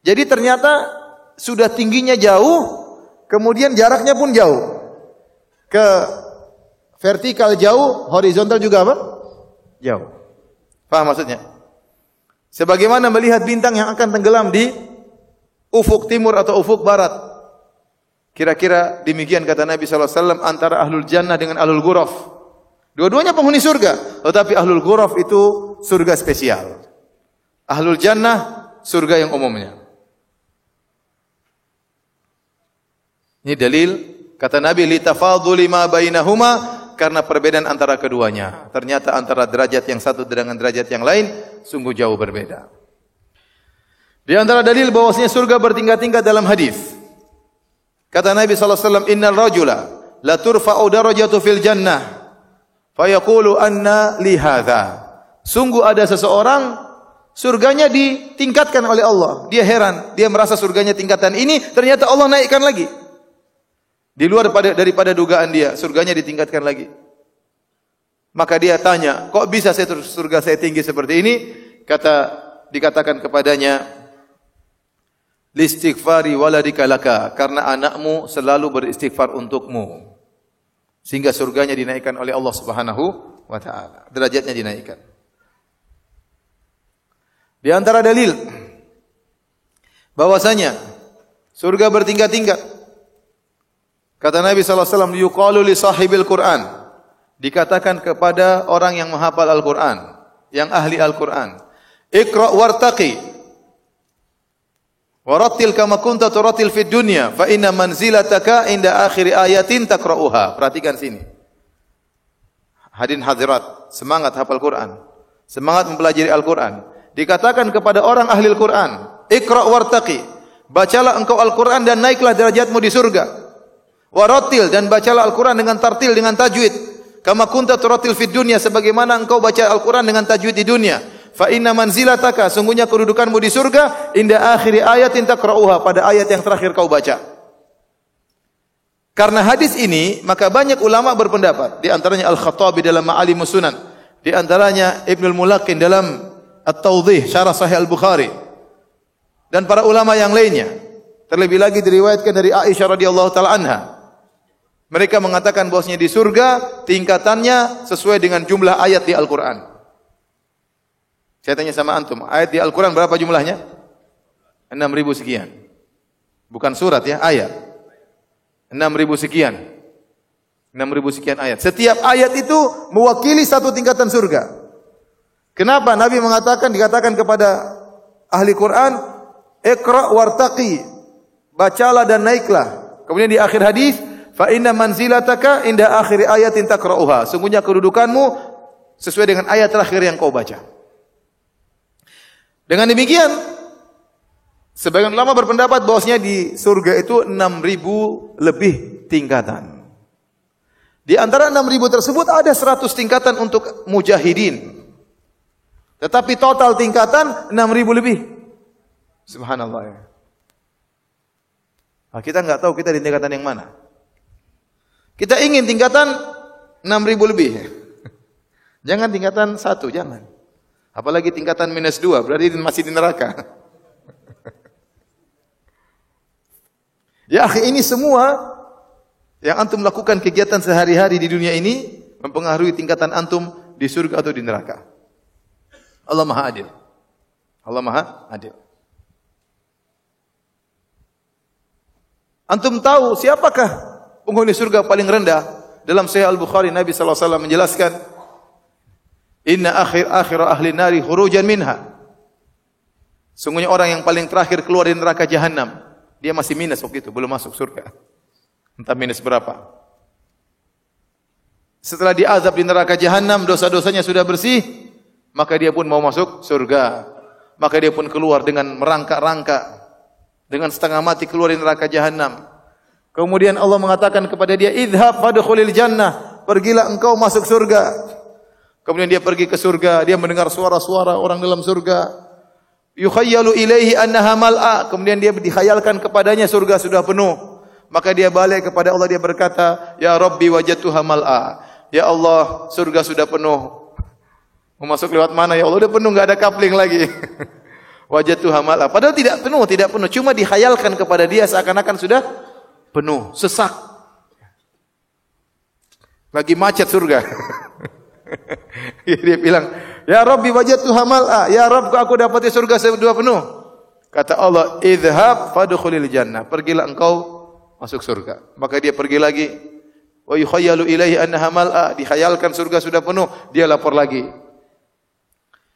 Jadi ternyata sudah tingginya jauh, kemudian jaraknya pun jauh. Ke vertikal jauh, horizontal juga apa? Jauh. Paham maksudnya? Sebagaimana melihat bintang yang akan tenggelam di ufuk timur atau ufuk barat. Kira-kira demikian kata Nabi SAW antara ahlul jannah dengan ahlul ghuraf. Dua-duanya penghuni surga, tetapi ahlul ghuraf itu surga spesial. Ahlul jannah surga yang umumnya. Ini dalil kata Nabi li tafadhuli ma bainahuma, karena perbedaan antara keduanya. Ternyata antara derajat yang satu dengan derajat yang lain sungguh jauh berbeda. Di antara dalil bahwasanya surga bertingkat-tingkat dalam hadis. Kata Nabi sallallahu alaihi wasallam, "Innal rajula la turfa'u darajatu fil jannah." Fayaqulu anna li hadza. Sungguh ada seseorang surganya ditingkatkan oleh Allah. Dia heran, dia merasa surganya tingkatan ini, ternyata Allah naikkan lagi. Di luar daripada dugaan dia, surganya ditingkatkan lagi. Maka dia tanya, kok bisa surga saya tinggi seperti ini? Dikatakan kepadanya, listighfari waladika laka, karena anakmu selalu beristighfar untukmu. Sehingga surganya dinaikkan oleh Allah Subhanahu wa taala. Derajatnya dinaikkan. Di antara dalil bahwasanya surga bertingkat-tingkat. Kata Nabi sallallahu alaihi wasallam, yuqalu li sahibil Qur'an. Dikatakan kepada orang yang menghafal Al-Qur'an, yang ahli Al-Qur'an, Iqra wartaqi. Warattil kama kunta turattil fid dunya fa inna manzilataka inda akhir ayatin taqra'uha. Perhatikan sini. Hadirin hadirat, semangat hafal Quran, semangat mempelajari Al-Qur'an. Dikatakan kepada orang ahli Al-Qur'an, Iqra wartaqi. Bacalah engkau Al-Qur'an dan naiklah derajatmu di surga. Warattil, dan bacalah Al-Qur'an dengan tartil, dengan tajwid. Kama kunta turattil fid dunya, sebagaimana engkau baca Al-Qur'an dengan tajwid di dunia. Fa inna manzilataka, sungguhnya kedudukanmu di surga, inda akhiri ayatin taqra'uha, pada ayat yang terakhir kau baca. Karena hadis ini, maka banyak ulama berpendapat, di antaranya Al-Khattabi dalam Ma'alimus Sunan, di antaranya Ibnul Mulaqqin dalam At-Tawdhih Syarah Sahih Al-Bukhari, dan para ulama yang lainnya. Terlebih lagi diriwayatkan dari Aisyah radhiyallahu taala anha. Mereka mengatakan bahwasanya di surga tingkatannya sesuai dengan jumlah ayat di Al-Qur'an. Saya tanya sama antum, ayat di Al-Quran berapa jumlahnya? 6.000 sekian. Bukan surat ya, ayat. 6.000 sekian. 6.000 sekian ayat. Setiap ayat itu mewakili satu tingkatan surga. Kenapa? Nabi dikatakan kepada ahli Quran, Iqra wartaqi. Bacalah dan naiklah. Kemudian di akhir hadis, fa inna manzilataka inda akhir ayatin taqra'uha. Sungguhnya kedudukanmu sesuai dengan ayat terakhir yang kau baca. Dengan demikian, sebagian ulama berpendapat bahwasanya di surga itu 6.000 lebih tingkatan. Di antara 6.000 tersebut ada 100 tingkatan untuk mujahidin. Tetapi total tingkatan 6.000 lebih. Subhanallah ya. Nah, kita enggak tahu kita di tingkatan yang mana. Kita ingin tingkatan 6.000 lebih. Jangan tingkatan 1, jangan. Apalagi tingkatan -2, berarti masih di neraka. Ya akhi, ini semua yang antum lakukan kegiatan sehari-hari di dunia ini mempengaruhi tingkatan antum di surga atau di neraka. Allah Maha Adil. Allah Maha Adil. Antum tahu siapakah penghuni surga paling rendah? Dalam Sahih Al-Bukhari Nabi sallallahu alaihi wasallam menjelaskan, inna akhir ahli nari khurujan minha. Sungguhnya orang yang paling terakhir keluar dari neraka jahanam, dia masih minus waktu itu, belum masuk surga. Entah minus berapa. Setelah diazab di neraka jahanam, dosa-dosanya sudah bersih, maka dia pun mau masuk surga. Maka dia pun keluar dengan merangkak-rangkak, dengan setengah mati keluar dari neraka jahanam. Kemudian Allah mengatakan kepada dia, idhab fadkhulil jannah, pergilah engkau masuk surga. Kemudian dia pergi ke surga, dia mendengar suara-suara orang dalam surga. Yukhayyalu ilaihi annaha mal'a, kemudian dia dikhayalkan kepadanya surga sudah penuh. Maka dia balik kepada Allah, dia berkata, ya Rabbi wajadtuha mal'a. Ya Allah, surga sudah penuh. Mau masuk lewat mana ya Allah? Udah penuh, enggak ada kapling lagi. Wajadtuha mal'a. Padahal tidak penuh, cuma dikhayalkan kepada dia seakan-akan sudah penuh, sesak. Lagi macet surga. Dia bilang, ya Rabbi wajadtuha mal'a, ya Rabb aku dapati surga sudah penuh. Kata Allah, idhhab fadkhulil jannah, pergilah engkau masuk surga. Maka dia pergi lagi, Wa yukhayyalu ilaihi annaha mal'a, dikhayalkan surga sudah penuh, dia lapor lagi.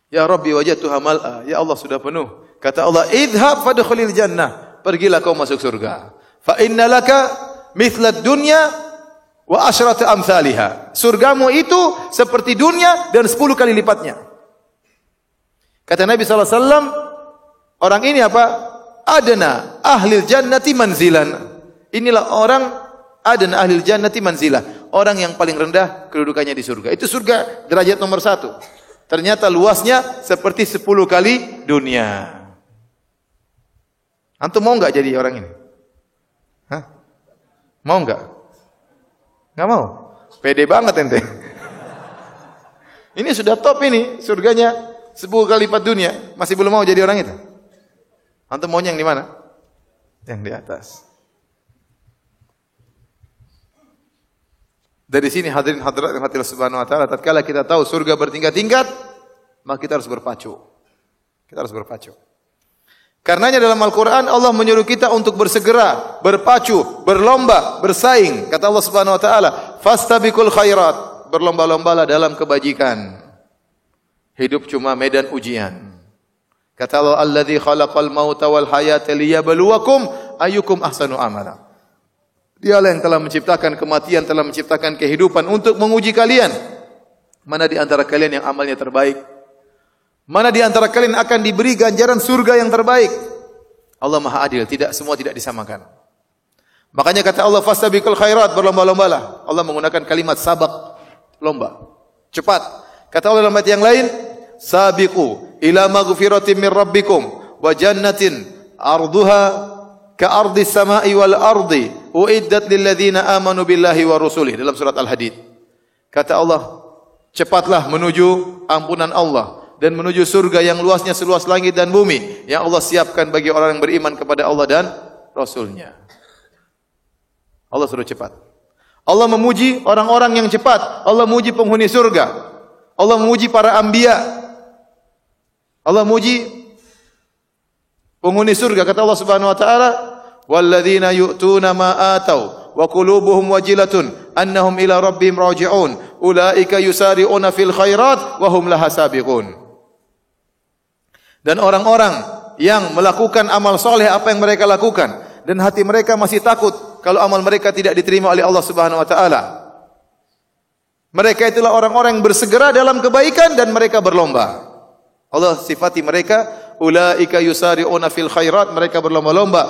Ya Rabbi wajadtuha mal'a, ya Allah sudah penuh. Kata Allah, idhhab fadkhulil jannah, pergilah kau masuk surga. Fa inna laka mithlad dunya wa asyratu amsalha. Surgamu itu seperti dunia dan 10 kali lipatnya. Kata Nabi sallallahu alaihi wasallam, orang ini apa? Adna ahlil jannati manzilan. Inilah orang adna ahlil jannati manzilah. Orang yang paling rendah kedudukannya di surga. Itu surga derajat nomor 1. Ternyata luasnya seperti 10 kali dunia. Antum mau enggak jadi orang ini? Hah? Mau enggak? Enggak mau? Pede banget ente. Ini sudah top ini, surganya 10 kali lipat dunia, masih belum mau jadi orang itu. Antum maunya yang di mana? Yang di atas. Dari sini hadirin hadirat yang hati Allah Subhanahu wa taala, tatkala kita tahu surga bertingkat-tingkat, maka kita harus berpacu. Kita harus berpacu. Karenanya dalam Al-Qur'an Allah menyuruh kita untuk bersegera, berpacu, berlomba, bersaing. Kata Allah Subhanahu wa taala, "Fastabiqul khairat." Berlomba-lombalah dalam kebajikan. Hidup cuma medan ujian. Kata Allah, "Alladzi khalaqal mauta wal hayata liyabluwakum ayyukum ahsanu amala." Dialah yang telah menciptakan kematian, telah menciptakan kehidupan untuk menguji kalian. Mana di antara kalian yang amalnya terbaik? Mana di antara kalian akan diberi ganjaran surga yang terbaik? Allah Maha Adil, semua tidak disamakan. Makanya kata Allah, fastabiqul khairat, berlomba-lombalah. Allah menggunakan kalimat sabaq, lomba, cepat. Kata Allah dalam ayat yang lain, sabiqu ila maghfiratin min rabbikum wa jannatin arduha ka'ardis sama'i wal ardi uiddat lil ladzina amanu billahi wa rusulihi, dalam surat Al-Hadid. Kata Allah, cepatlah menuju ampunan Allah dan menuju surga yang luasnya seluas langit dan bumi yang Allah siapkan bagi orang yang beriman kepada Allah dan Rasulnya. Allah suruh cepat. Allah memuji orang-orang yang cepat. Allah memuji penghuni surga. Allah memuji para anbiya. Allah memuji penghuni surga. Kata Allah Subhanahu wa taala, walladzina yu'tuna ma atau wa qulubuhum wajilatun annahum ila rabbihim raji'un ulaika yusari'una fil khairat wa hum laha sabiqun. Dan orang-orang yang melakukan amal soleh apa yang mereka lakukan dan hati mereka masih takut kalau amal mereka tidak diterima oleh Allah Subhanahu wa taala. Mereka itulah orang-orang yang bersegera dalam kebaikan dan mereka berlomba. Allah sifati mereka, ulaika yusari'una fil khairat, mereka berlomba-lomba,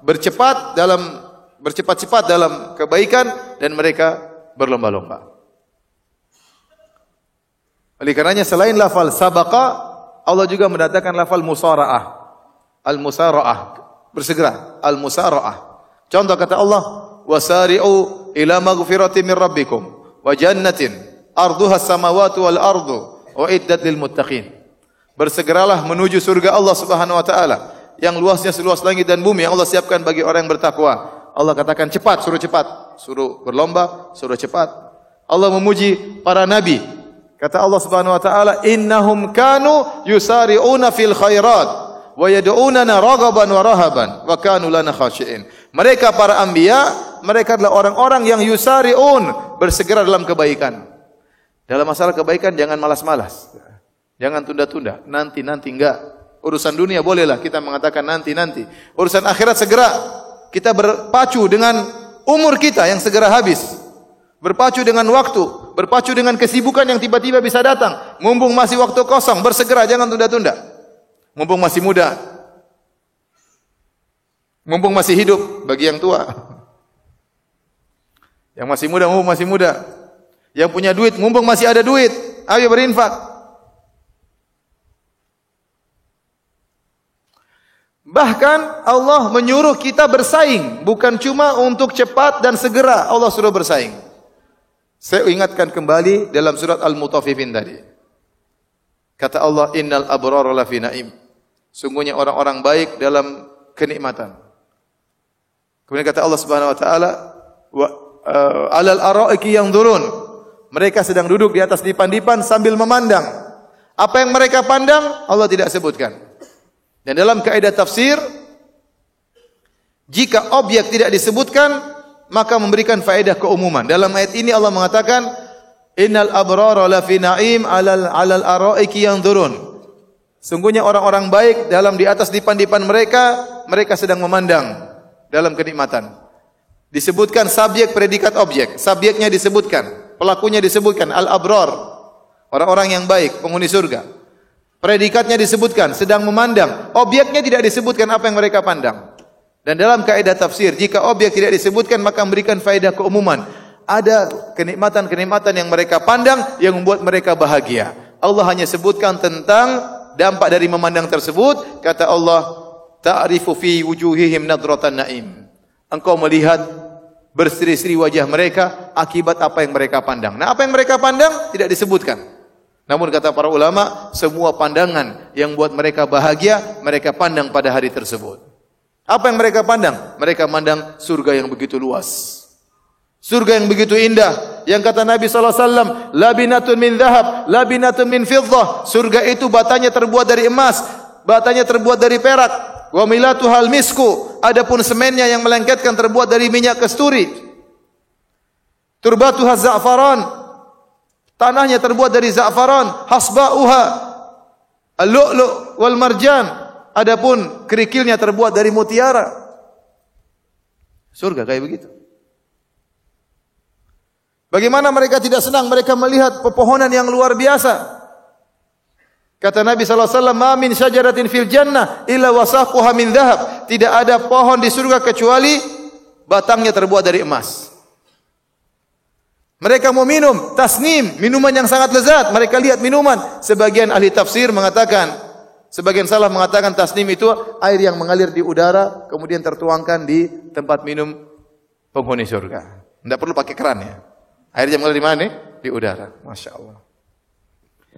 bercepat-cepat dalam kebaikan dan mereka berlomba-lomba. Oleh karenanya selain lafal sabaqa, Allah juga mendatangkan lafal musara'ah. Al-musara'ah, bersegera, al-musara'ah. Contoh kata Allah, wasari'u ila maghfiratin min rabbikum wa jannatin arduha as-samawati wal ardu uiddat lil muttaqin. Bersegeralah menuju surga Allah Subhanahu wa taala yang luasnya seluas langit dan bumi yang Allah siapkan bagi orang yang bertakwa. Allah katakan cepat, suruh berlomba, suruh cepat. Allah memuji para nabi. Kata Allah Subhanahu wa taala, innahum kanu yusari'una fil khairat wa yad'unana raghaban wa rahaban wa kanu lana khashi'in. Mereka para anbiya, mereka adalah orang-orang yang yusari'un, bersegera dalam kebaikan. Dalam masalah kebaikan jangan malas-malas. Jangan tunda-tunda, nanti enggak. Urusan dunia bolehlah kita mengatakan nanti. Urusan akhirat segera. Kita berpacu dengan umur kita yang segera habis. Berpacu dengan waktu, berpacu dengan kesibukan yang tiba-tiba bisa datang. Mumpung masih waktu kosong, bersegera, jangan tunda-tunda. Mumpung masih muda. Mumpung masih hidup bagi yang tua. Yang masih muda, mumpung masih muda. Yang punya duit, mumpung masih ada duit. Ayo berinfak. Bahkan Allah menyuruh kita bersaing, bukan cuma untuk cepat dan segera. Allah suruh bersaing. Saya ingatkan kembali dalam surat Al-Mutaffifin tadi. Kata Allah, innal abrara lafi naim. Sungguhnya orang-orang baik dalam kenikmatan. Kemudian kata Allah Subhanahu wa taala, wa alal araiki yanzurun. Mereka sedang duduk di atas dipan-dipan sambil memandang. Apa yang mereka pandang Allah tidak sebutkan. Dan dalam kaidah tafsir, jika objek tidak disebutkan, maka memberikan faedah keumuman. Dalam ayat ini Allah mengatakan, innal abrara lafi na'im 'alal ara'iki yanzurun. Sungguhnya orang-orang baik di atas dipan-dipan mereka sedang memandang dalam kenikmatan. Disebutkan subjek, predikat, objek. Subjeknya disebutkan, pelakunya disebutkan, al-abrar, orang-orang yang baik, penghuni surga. Predikatnya disebutkan, sedang memandang. Objeknya tidak disebutkan apa yang mereka pandang. Dan dalam kaidah tafsir, jika objek tidak disebutkan maka memberikan faedah keumuman. Ada kenikmatan-kenikmatan yang mereka pandang yang membuat mereka bahagia. Allah hanya sebutkan tentang dampak dari memandang tersebut. Kata Allah, ta'rifu fi wujuhihim nadratan na'im. Engkau melihat berseri-seri wajah mereka akibat apa yang mereka pandang. Nah, apa yang mereka pandang tidak disebutkan. Namun kata para ulama, semua pandangan yang buat mereka bahagia, mereka pandang pada hari tersebut. Apa yang mereka pandang? Mereka pandang surga yang begitu luas. Surga yang begitu indah. Yang kata Nabi SAW, labinatun min dhahab, labinatun min fiddah. Surga itu batanya terbuat dari emas, batanya terbuat dari perak. Wa milatuhal misku. Adapun semennya yang melengketkan terbuat dari minyak kasturi. Turbatuha za'faran. Tanahnya terbuat dari za'faran. Hasba'uha al-lu'lu' wal marjan. Adapun kerikilnya terbuat dari mutiara. Surga kayak begitu. Bagaimana mereka tidak senang mereka melihat pepohonan yang luar biasa? Kata Nabi SAW, "Ma min syajaratin fil jannah illa wasaquha min dhahab." Tidak ada pohon di surga kecuali batangnya terbuat dari emas. Mereka mau minum tasnim, minuman yang sangat lezat. Mereka lihat minuman. Sebagian ahli tafsir mengatakan, sebagian salah mengatakan tasnim itu air yang mengalir di udara kemudian tertuangkan di tempat minum penghuni surga. Tidak perlu pakai keran ya. Air yang mengalir di mana? Di udara. Masya Allah.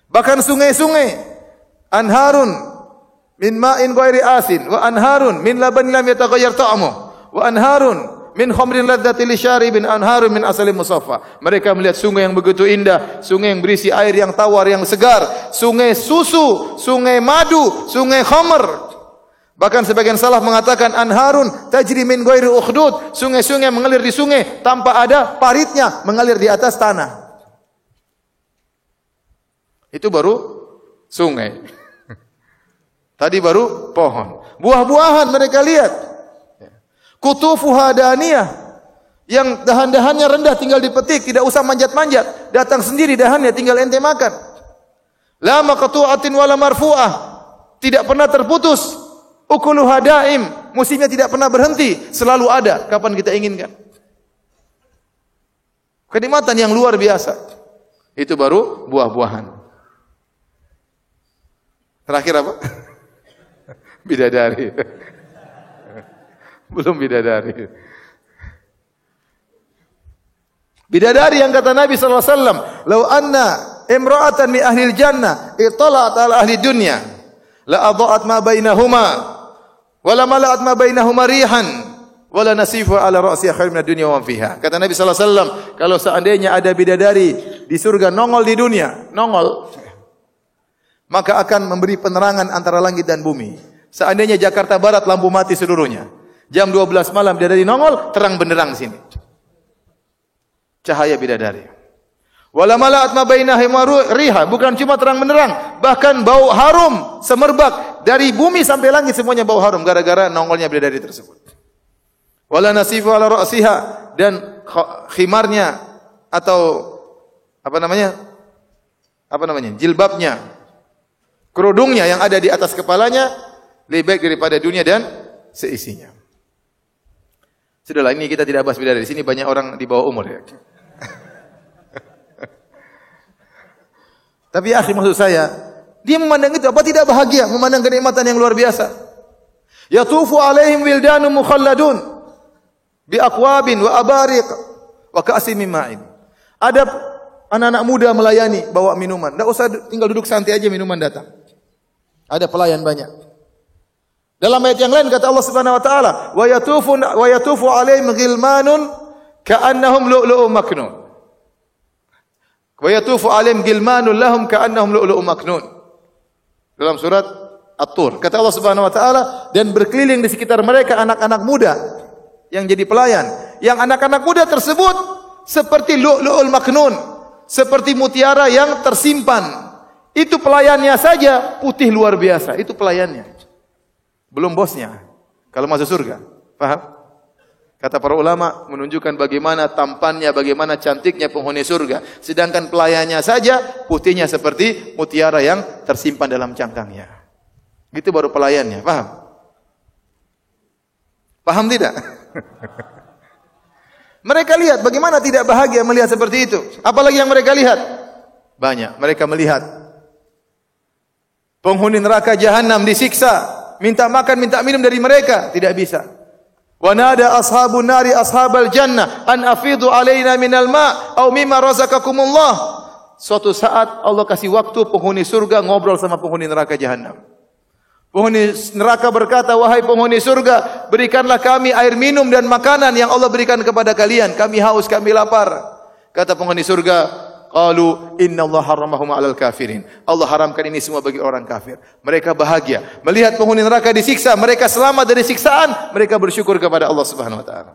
Bahkan sungai-sungai, anharun min ma'in ghairi asin wa anharun min labanin lam yataghayyar ta'amuh wa anharun min khamrin ladzati lisyaribin anharun min asalin musaffa. Mereka melihat sungai yang begitu indah, sungai yang berisi air yang tawar yang segar, sungai susu, sungai madu, sungai khamr. Bahkan sebagian salaf mengatakan anharun tajri min ghairi ukhdud, sungai-sungai mengalir di sungai tanpa ada paritnya, mengalir di atas tanah. Itu baru sungai. Tadi baru pohon. Buah-buahan mereka lihat. Kutufuha daniyah, yang dahan-dahannya rendah tinggal dipetik, tidak usah manjat-manjat, datang sendiri dahannya tinggal ente makan. La maqtu'atin wala marfu'ah, tidak pernah terputus. Ukuluha daim, musimnya tidak pernah berhenti, selalu ada kapan kita inginkan. Kenikmatan yang luar biasa. Itu baru buah-buahan. Terakhir apa? Bidadari. Belum bidadari. Bidadari yang kata Nabi SAW, "Lau anna imra'atan min ahlil jannah ittala'at ala ahli dunya, la adha'at ma bainahuma, wa la mala'at ma bainahuma rihan, wa la nasifu ala ra'siha khair min ad-dunya wa fiha." Kata Nabi SAW, kalau seandainya ada bidadari di surga nongol di dunia, nongol, maka akan memberi penerangan antara langit dan bumi. Seandainya Jakarta Barat lampu mati seluruhnya, jam 12 malam bidadari nongol, terang benderang di sini. Cahaya bidadari. Wala mala'at ma bainahuma riha, bukan cuma terang benderang, bahkan bau harum semerbak dari bumi sampai langit semuanya bau harum gara-gara nongolnya bidadari tersebut. Wala nasifu ala ra'siha, dan khimarnya atau apa namanya? Jilbabnya, kerudungnya yang ada di atas kepalanya lebih baik daripada dunia dan seisinya. Sudahlah, ini kita tidak bahas bidadari. Di sini banyak orang di bawah umur ya. Tapi akhi, maksud saya, dia memandang itu apa tidak bahagia, memandang kenikmatan yang luar biasa. Yatufu alaihim wildanun mukhalladun bi aqwabin wa abariq wa ka'sin min ma'in. Ada anak-anak muda melayani, bawa minuman. Enggak usah tinggal duduk santai aja, minuman datang. Ada pelayan banyak. Dalam ayat yang lain kata Allah Subhanahu wa taala, wa yatufu alaihim ghilmanun ka'annahum lu'lu'un maknun. Wa yatufu alaihim ghilmanun lahum ka'annahum lu'lu'un maknun. Dalam surat At-Tur kata Allah Subhanahu wa taala, dan berkeliling di sekitar mereka anak-anak muda yang jadi pelayan. Yang anak-anak muda tersebut seperti lu'lu'ul maknun, seperti mutiara yang tersimpan. Itu pelayannya saja putih luar biasa. Itu pelayannya. Belum bosnya. Kalau masuk surga. Paham? Kata para ulama menunjukkan bagaimana tampannya, bagaimana cantiknya penghuni surga. Sedangkan pelayannya saja putihnya seperti mutiara yang tersimpan dalam cangkangnya. Itu baru pelayannya. Paham? Paham tidak? Mereka lihat bagaimana tidak bahagia melihat seperti itu. Apalagi yang mereka lihat? Banyak. Mereka melihat penghuni neraka jahanam disiksa, minta makan, minta minum dari mereka, tidak bisa. Wa nada ashabun nari ashabal jannah an afidu alaina minal ma' aw mimma razaqakumullah. Suatu saat Allah kasih waktu penghuni surga ngobrol sama penghuni neraka jahanam. Penghuni neraka berkata, "Wahai penghuni surga, berikanlah kami air minum dan makanan yang Allah berikan kepada kalian. Kami haus, kami lapar." Kata penghuni surga, qalu innallaha harramahum 'alal kafirin. Allah haramkan ini semua bagi orang kafir. Mereka bahagia melihat penghuni neraka disiksa, mereka selamat dari siksaan, mereka bersyukur kepada Allah Subhanahu wa taala.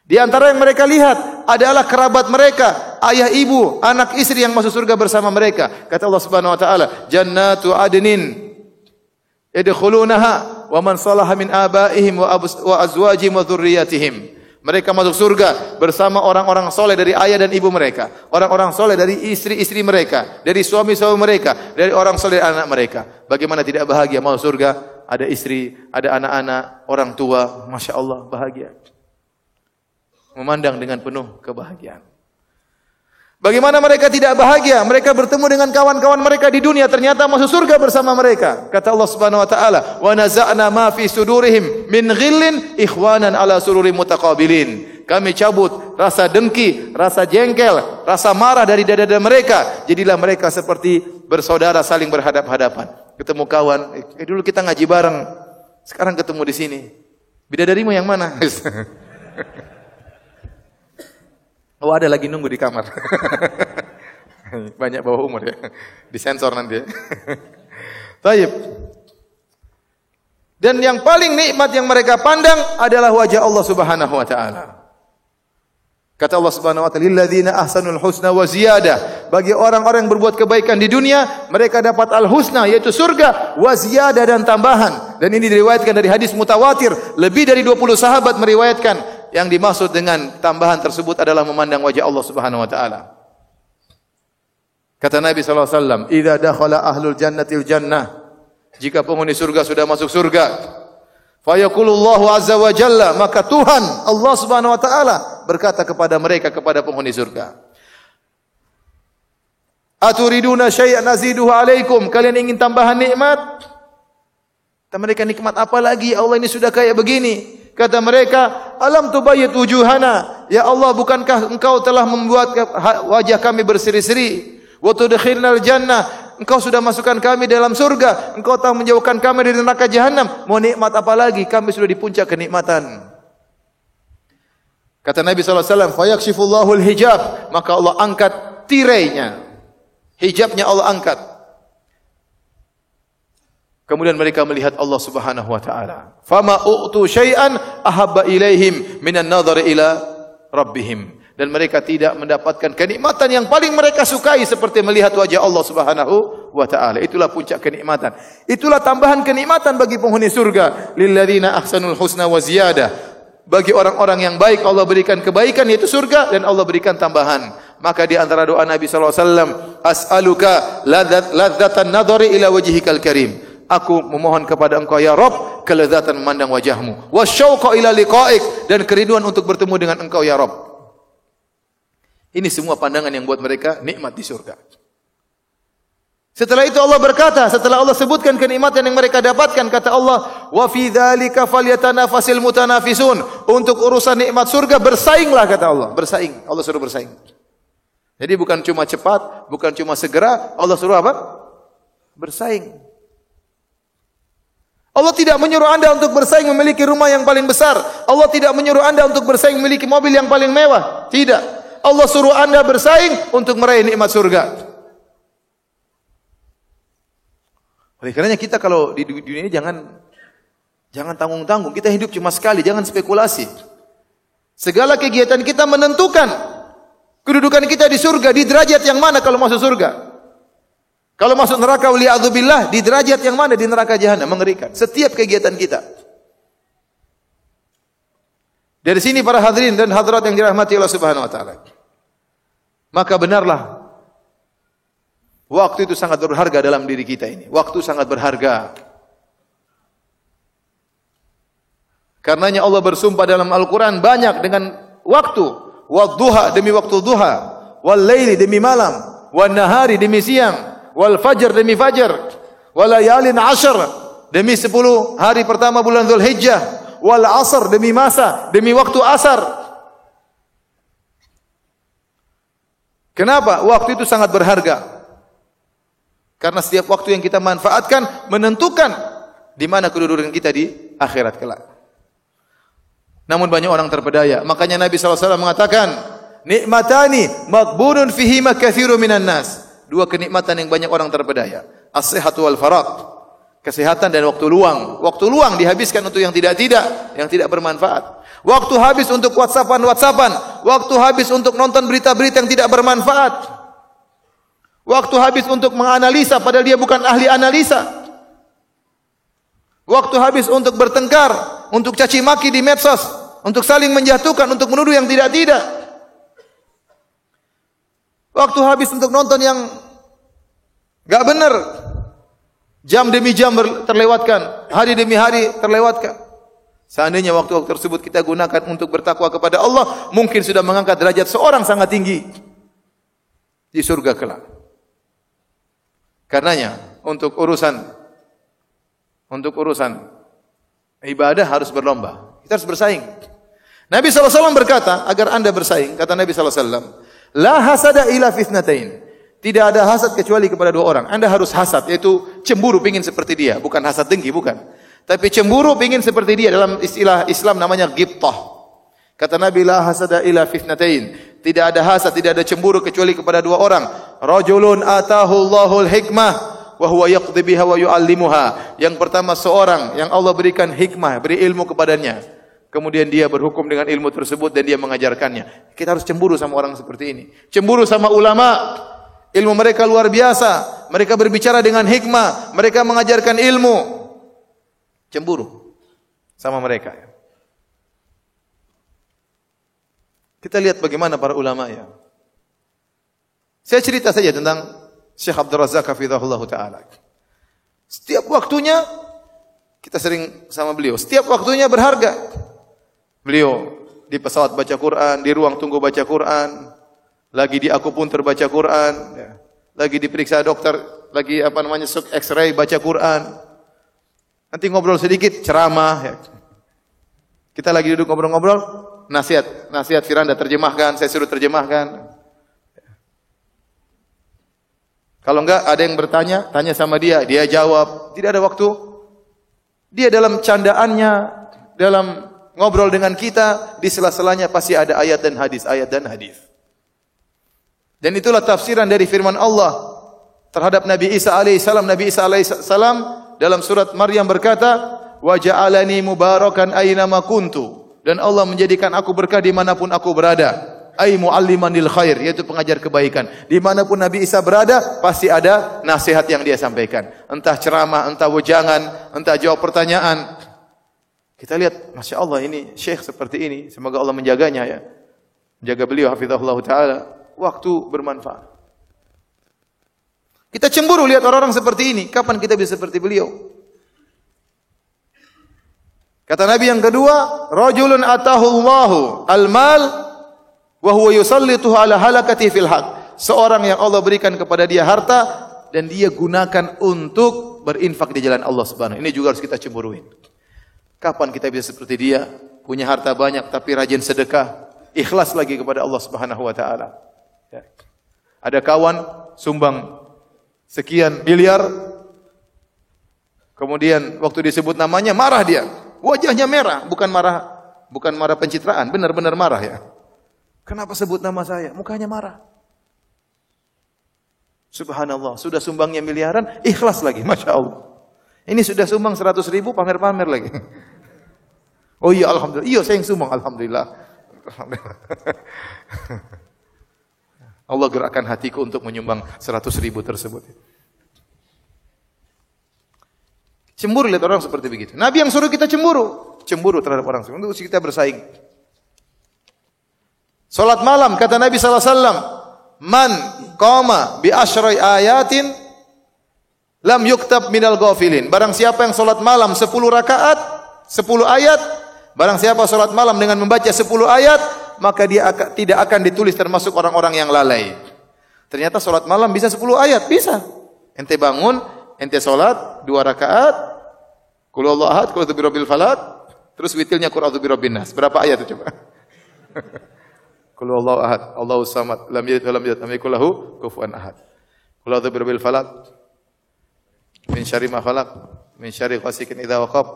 Di antara yang mereka lihat adalah kerabat mereka, ayah ibu, anak istri yang masuk surga bersama mereka. Kata Allah Subhanahu wa taala, "Jannatu adnin yadkhulunaha wa man salaha min abaihim wa azwajihim wa dzurriyyatihim." Mereka masuk surga bersama orang-orang soleh dari ayah dan ibu mereka, orang-orang soleh dari istri-istri mereka, dari suami-suami mereka, dari orang soleh dari anak mereka. Bagaimana tidak bahagia masuk surga? Ada istri, ada anak-anak, orang tua, masya Allah bahagia. Memandang dengan penuh kebahagiaan. Bagaimana mereka tidak bahagia? Mereka bertemu dengan kawan-kawan mereka di dunia, ternyata masuk surga bersama mereka. Kata Allah Subhanahu wa taala, "Wa naza'na ma fi sudurihim min ghillin ikhwanan ala sururin mutaqabilin." Kami cabut rasa dengki, rasa jengkel, rasa marah dari dada-dada mereka. Jadilah mereka seperti bersaudara saling berhadap-hadapan. Ketemu kawan, dulu kita ngaji bareng. Sekarang ketemu di sini. Bidadarimu yang mana? Oh, ada lagi nunggu di kamar. Banyak bawah umur ya. Disensor nanti ya. Taib. Dan yang paling nikmat yang mereka pandang adalah wajah Allah Subhanahu wa taala. Kata Allah Subhanahu wa taala, "Lilladzina ahsanul husna wa ziyadah." Bagi orang-orang yang berbuat kebaikan di dunia, mereka dapat al-husna yaitu surga, wa ziyadah dan tambahan. Dan ini diriwayatkan dari hadis mutawatir, lebih dari 20 sahabat meriwayatkan. Yang dimaksud dengan tambahan tersebut adalah memandang wajah Allah Subhanahu wa taala. Kata Nabi sallallahu alaihi wasallam, "Idza dakhala ahlul jannatil jannah." Jika penghuni surga sudah masuk surga, fa yaqulullahu azza wa jalla, maka Tuhan Allah Subhanahu wa taala berkata kepada mereka, kepada penghuni surga, "Aturiduna syai'an aziduhu alaikum?" Kalian ingin tambahan nikmat? Kata mereka, nikmat apa lagi? Allah ini sudah kayak begini. Kata mereka, "Alam tubayyit wujuhana?" Ya Allah, bukankah Engkau telah membuat wajah kami berseri-seri? Wa tudkhilnal jannah. Engkau sudah masukkan kami dalam surga. Engkau telah menjauhkan kami dari neraka jahanam. Mau nikmat apa lagi? Kami sudah di puncak kenikmatan. Kata Nabi sallallahu alaihi wasallam, "Fa yakshifullahu al-hijab." Maka Allah angkat tirainya. Hijabnya Allah angkat. Kemudian mereka melihat Allah Subhanahu wa taala. Fama u'tu syai'an ahabba ilaihim minan nadhari ila rabbihim. Dan mereka tidak mendapatkan kenikmatan yang paling mereka sukai seperti melihat wajah Allah Subhanahu wa taala. Itulah puncak kenikmatan. Itulah tambahan kenikmatan bagi penghuni surga. Lilladzina ahsanul husna wa ziyadah. Bagi orang-orang yang baik Allah berikan kebaikan yaitu surga dan Allah berikan tambahan. Maka di antara doa Nabi sallallahu alaihi wasallam, "As'aluka ladzatan nadhari ila wajhikal karim." Aku memohon kepada Engkau ya Rabb kelezatan memandang wajahmu, wasyauqa ila liqa'ik, dan kerinduan untuk bertemu dengan Engkau ya Rabb. Ini semua pandangan yang buat mereka nikmat di surga. Setelah itu Allah berkata, setelah Allah sebutkan kenikmatan yang mereka dapatkan, kata Allah, wa fi dzalika falyatanafasil mutanafisun. Untuk urusan nikmat surga bersainglah, kata Allah. Bersaing. Allah suruh bersaing. Jadi bukan cuma cepat, bukan cuma segera, Allah suruh apa? Bersaing. Allah tidak menyuruh Anda untuk bersaing memiliki rumah yang paling besar. Allah tidak menyuruh Anda untuk bersaing memiliki mobil yang paling mewah. Tidak. Allah suruh Anda bersaing untuk meraih nikmat surga. Oleh karenanya kita kalau di dunia ini jangan tanggung-tanggung. Kita hidup cuma sekali, jangan spekulasi. Segala kegiatan kita menentukan kedudukan kita di surga, di derajat yang mana kalau masuk surga. Kalau masuk neraka waliyadzubillah, di derajat yang mana? Di neraka jahanam, mengerikan. Setiap kegiatan kita. Dari sini para hadirin dan hadirat yang dirahmati Allah Subhanahu wa taala. Maka benarlah waktu itu sangat berharga dalam diri kita ini. Waktu sangat berharga. Karenanya Allah bersumpah dalam Al-Qur'an banyak dengan waktu. Wadduha demi waktu duha, wal laili demi malam, wan nahari demi siang, wal fajr demi fajar, wal layalin 'ashr demi 10 hari pertama bulan Dzulhijjah, wal 'asr demi masa, demi waktu asar. Kenapa? Waktu itu sangat berharga. Karena setiap waktu yang kita manfaatkan menentukan di mana kedudukan kita di akhirat kelak. Namun banyak orang terpedaya. Makanya Nabi SAW mengatakan, nikmatani maghbunun fihima katsirun minan nas. Dua kenikmatan yang banyak orang terpedaya. As-sihhatu wal faragh. Kesehatan dan waktu luang. Waktu luang dihabiskan untuk yang tidak bermanfaat. Waktu habis untuk WhatsApp-an. Waktu habis untuk nonton berita-berita yang tidak bermanfaat. Waktu habis untuk menganalisa padahal dia bukan ahli analisa. Waktu habis untuk bertengkar, untuk caci maki di medsos. Untuk saling menjatuhkan, untuk menuduh yang tidak-tidak. Waktu habis untuk nonton yang gak benar. Jam demi jam terlewatkan. Hari demi hari terlewatkan. Seandainya waktu-waktu tersebut kita gunakan untuk bertakwa kepada Allah, mungkin sudah mengangkat derajat seorang sangat tinggi di surga kelak. Karenanya, untuk urusan ibadah harus berlomba. Kita harus bersaing. Nabi SAW berkata, agar anda bersaing, kata Nabi SAW, la hasada ila fitnatain. Tidak ada hasad kecuali kepada dua orang. Anda harus hasad, yaitu cemburu, pingin seperti dia. Bukan hasad dengki, bukan. Tapi cemburu, pingin seperti dia. Dalam istilah Islam namanya ghibtah. Kata Nabi, la hasada ila fitnatain. Tidak ada hasad, tidak ada cemburu kecuali kepada dua orang. Rajulun atahu Allahul hikmah wa huwa yaqdi biha wa yu'allimuha. Yang pertama seorang yang Allah berikan hikmah, beri ilmu kepadanya. Kemudian dia berhukum dengan ilmu tersebut dan dia mengajarkannya. Kita harus cemburu sama orang seperti ini. Cemburu sama ulama. Ilmu mereka luar biasa. Mereka berbicara dengan hikmah. Mereka mengajarkan ilmu. Cemburu sama mereka. Kita lihat bagaimana para ulama ya. Saya cerita saja tentang Syekh Abdul Razak hafizahullah ta'ala. Setiap waktunya, kita sering sama beliau, setiap waktunya berharga. Beliau di pesawat baca Quran, di ruang tunggu baca Quran, lagi di akupuntur baca Quran, lagi diperiksa dokter, lagi X-ray baca Quran. Nanti ngobrol sedikit, ceramah. Kita lagi duduk ngobrol-ngobrol, nasihat Firanda terjemahkan, saya suruh terjemahkan. Kalau enggak ada yang bertanya, tanya sama dia, dia jawab. Tidak ada waktu. Dia dalam candaannya, dalam ngobrol dengan kita, di sela-selanya pasti ada ayat dan hadis. Dan itulah tafsiran dari firman Allah terhadap Nabi Isa alaihissalam. Nabi Isa alaihissalam dalam surat Maryam berkata, wa ja'alani mubarakan aynama kuntu. Dan Allah menjadikan aku berkah dimanapun aku berada. Ay mu'alliman lil khair, yaitu pengajar kebaikan. Dimanapun Nabi Isa berada, pasti ada nasihat yang dia sampaikan. Entah ceramah, entah wejangan, entah jawab pertanyaan. Kita lihat, Masya Allah ini syekh seperti ini. Semoga Allah menjaganya ya. Jaga beliau, hafizahullah ta'ala. Waktu bermanfaat. Kita cemburu lihat orang-orang seperti ini. Kapan kita bisa seperti beliau? Kata Nabi yang kedua, rajulun atahu Allahu al-mal wa huwa yusallituhu ala halakati fil haq. Seorang yang Allah berikan kepada dia harta dan dia gunakan untuk berinfak di jalan Allah Subhanahu. Ini juga harus kita cemburuin. Kapan kita bisa seperti dia? Punya harta banyak tapi rajin sedekah, ikhlas lagi kepada Allah Subhanahu wa taala. Ya. Ada kawan sumbang sekian miliar. Kemudian waktu disebut namanya marah dia. Wajahnya merah, bukan marah pencitraan, benar-benar marah ya. Kenapa sebut nama saya? Mukanya marah. Subhanallah, sudah sumbangnya miliaran, ikhlas lagi, Masya Allah. Ini sudah sumbang 100.000, pamer-pamer lagi. Oh iya, Alhamdulillah. Iya, saya yang sumbang, Alhamdulillah. Allah gerakkan hatiku untuk menyumbang 100.000 tersebut. Cemburu lihat orang seperti begitu. Nabi yang suruh kita cemburu terhadap orang seperti itu, untuk kita bersaing. Salat malam kata Nabi SAW, man qama bi asyri ayatin lam yuktab minal ghafilin. Barang siapa yang salat malam 10 rakaat, 10 ayat, barang siapa salat malam dengan membaca 10 ayat, maka dia tidak akan ditulis termasuk orang-orang yang lalai. Ternyata salat malam bisa 10 ayat, bisa. Ente bangun, ente salat 2 rakaat, qul huwallahu ahad, qul a'udzu birabbil falaq, terus witirnya qul a'udzu birabbin nas. Berapa ayat itu coba? Qul huwallahu ahad, Allahus samad, lam yalid wa lam yulad, lam yakul lahu kufuwan ahad. Qul a'udzu birabbil falaq, min syarri ma khalaq, min syarri ghasikin idza waqab,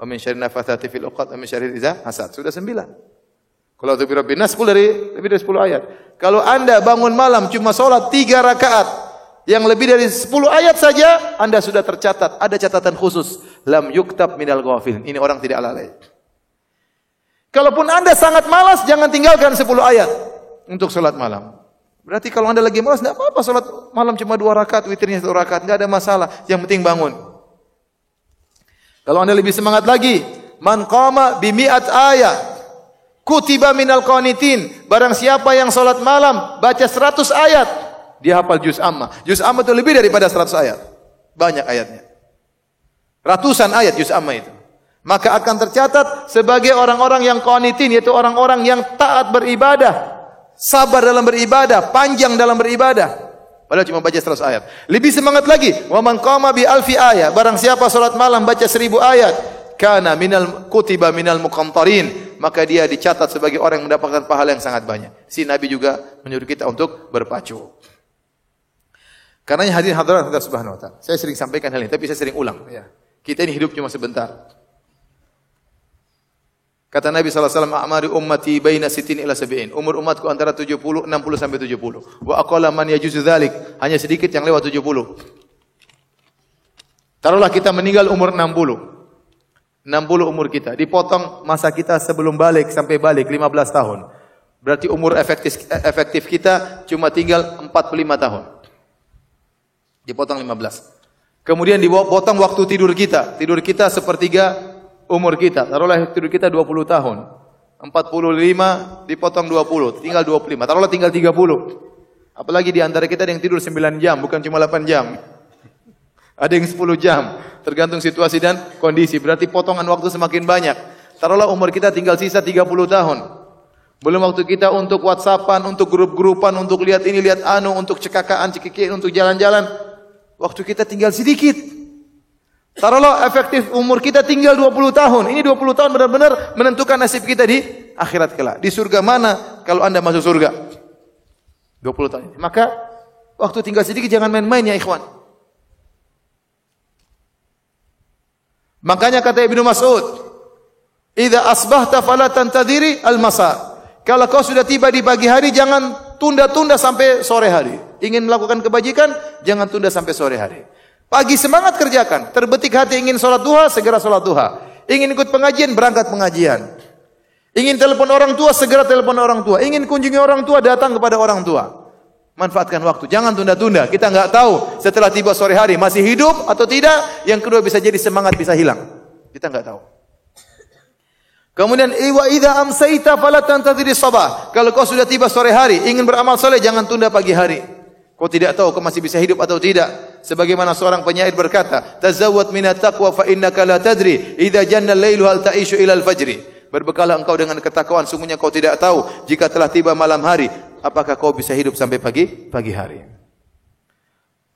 wa min syarri nafatsati fil 'uqad, wa min syarri idza hasad. Sudah 9. Qul a'udzu birabbin nas lebih dari 10 ayat. Kalau Anda bangun malam cuma salat 3 rakaat yang lebih dari 10 ayat saja, Anda sudah tercatat, ada catatan khusus, lam yuktab minal ghafilin. Ini orang tidak lalai. Kalaupun Anda sangat malas, jangan tinggalkan 10 ayat untuk salat malam. Berarti kalau Anda lagi malas, tidak apa-apa salat malam cuma 2 rakaat, witirnya 1 rakaat, enggak ada masalah. Yang penting bangun. Kalau Anda lebih semangat lagi, man qama bi mi'at ayat kutiba minal qanitin. Barang siapa yang salat malam baca 100 ayat, dia hafal juz amma. Juz amma itu lebih daripada 100 ayat. Banyak ayatnya. Ratusan ayat juz amma itu. Maka akan tercatat sebagai orang-orang yang qanitin, yaitu orang-orang yang taat beribadah, sabar dalam beribadah, panjang dalam beribadah. Padahal cuma baca 100 ayat. Lebih semangat lagi, wa man qama bi alfi ayat. Barang siapa salat malam baca 1000 ayat, kana minal kutiba minal muqantarin, maka dia dicatat sebagai orang yang mendapatkan pahala yang sangat banyak. Si Nabi juga menyuruh kita untuk berpacu. Karena hadirin hadirat Allah Subhanahu wa taala. Saya sering sampaikan hal ini, tapi saya sering ulang ya. Kita ini hidup cuma sebentar. Kata Nabi SAW, a'mari ummati baina sitin ila sab'in. Umur umatku antara 60 sampai 70. Wa aqalla man yajuzu dzalik. Hanya sedikit yang lewat 70. Taruhlah kita meninggal umur 60. 60 umur kita. Dipotong masa kita sebelum balik sampai balik 15 tahun. Berarti umur efektif kita cuma tinggal 45 tahun. Dipotong 15. Kemudian dipotong waktu tidur kita. Tidur kita sepertiga umur kita. Taruhlah tidur kita 20 tahun. 45 dipotong 20, tinggal 25. Taruhlah tinggal 30. Apalagi di antara kita ada yang tidur 9 jam, bukan cuma 8 jam. Ada yang 10 jam, tergantung situasi dan kondisi. Berarti potongan waktu semakin banyak. Taruhlah umur kita tinggal sisa 30 tahun. Belum waktu kita untuk WhatsAppan, untuk grup-grupan, untuk lihat ini, lihat anu, untuk cekakaan, cekikian, untuk jalan-jalan. Waktu kita tinggal sedikit. Taruhlah efektif umur kita tinggal 20 tahun. Ini 20 tahun benar-benar menentukan nasib kita di akhirat kelak. Di surga mana kalau Anda masuk surga? 20 tahun. Maka waktu tinggal sedikit jangan main-main ya ikhwan. Makanya kata Ibnu Mas'ud, "Idza asbahta fala tantadhiri al-masa." Kalau kau sudah tiba di pagi hari, jangan tunda-tunda sampai sore hari. Ingin melakukan kebajikan, jangan tunda sampai sore hari. Pagi semangat kerjakan. Terbetik hati ingin sholat duha, segera sholat duha. Ingin ikut pengajian, berangkat pengajian. Ingin telepon orang tua, segera telepon orang tua. Ingin kunjungi orang tua, datang kepada orang tua. Manfaatkan waktu. Jangan tunda-tunda. Kita enggak tahu setelah tiba sore hari masih hidup atau tidak. Yang kedua bisa jadi semangat bisa hilang. Kita enggak tahu. Kemudian wa idza amsayta fala tantadhiri sabah. Kalau kau sudah tiba sore hari, ingin beramal saleh, jangan tunda pagi hari. Kau tidak tahu kau masih bisa hidup atau tidak. Sebagaimana seorang penyair berkata, "Tazawwad minat taqwa fa innaka la tadri idza janna al-lailu hal ta'ishu ila al-fajri." Berbekalah engkau dengan ketakwaan, sungguhnya kau tidak tahu jika telah tiba malam hari, apakah kau bisa hidup sampai pagi hari.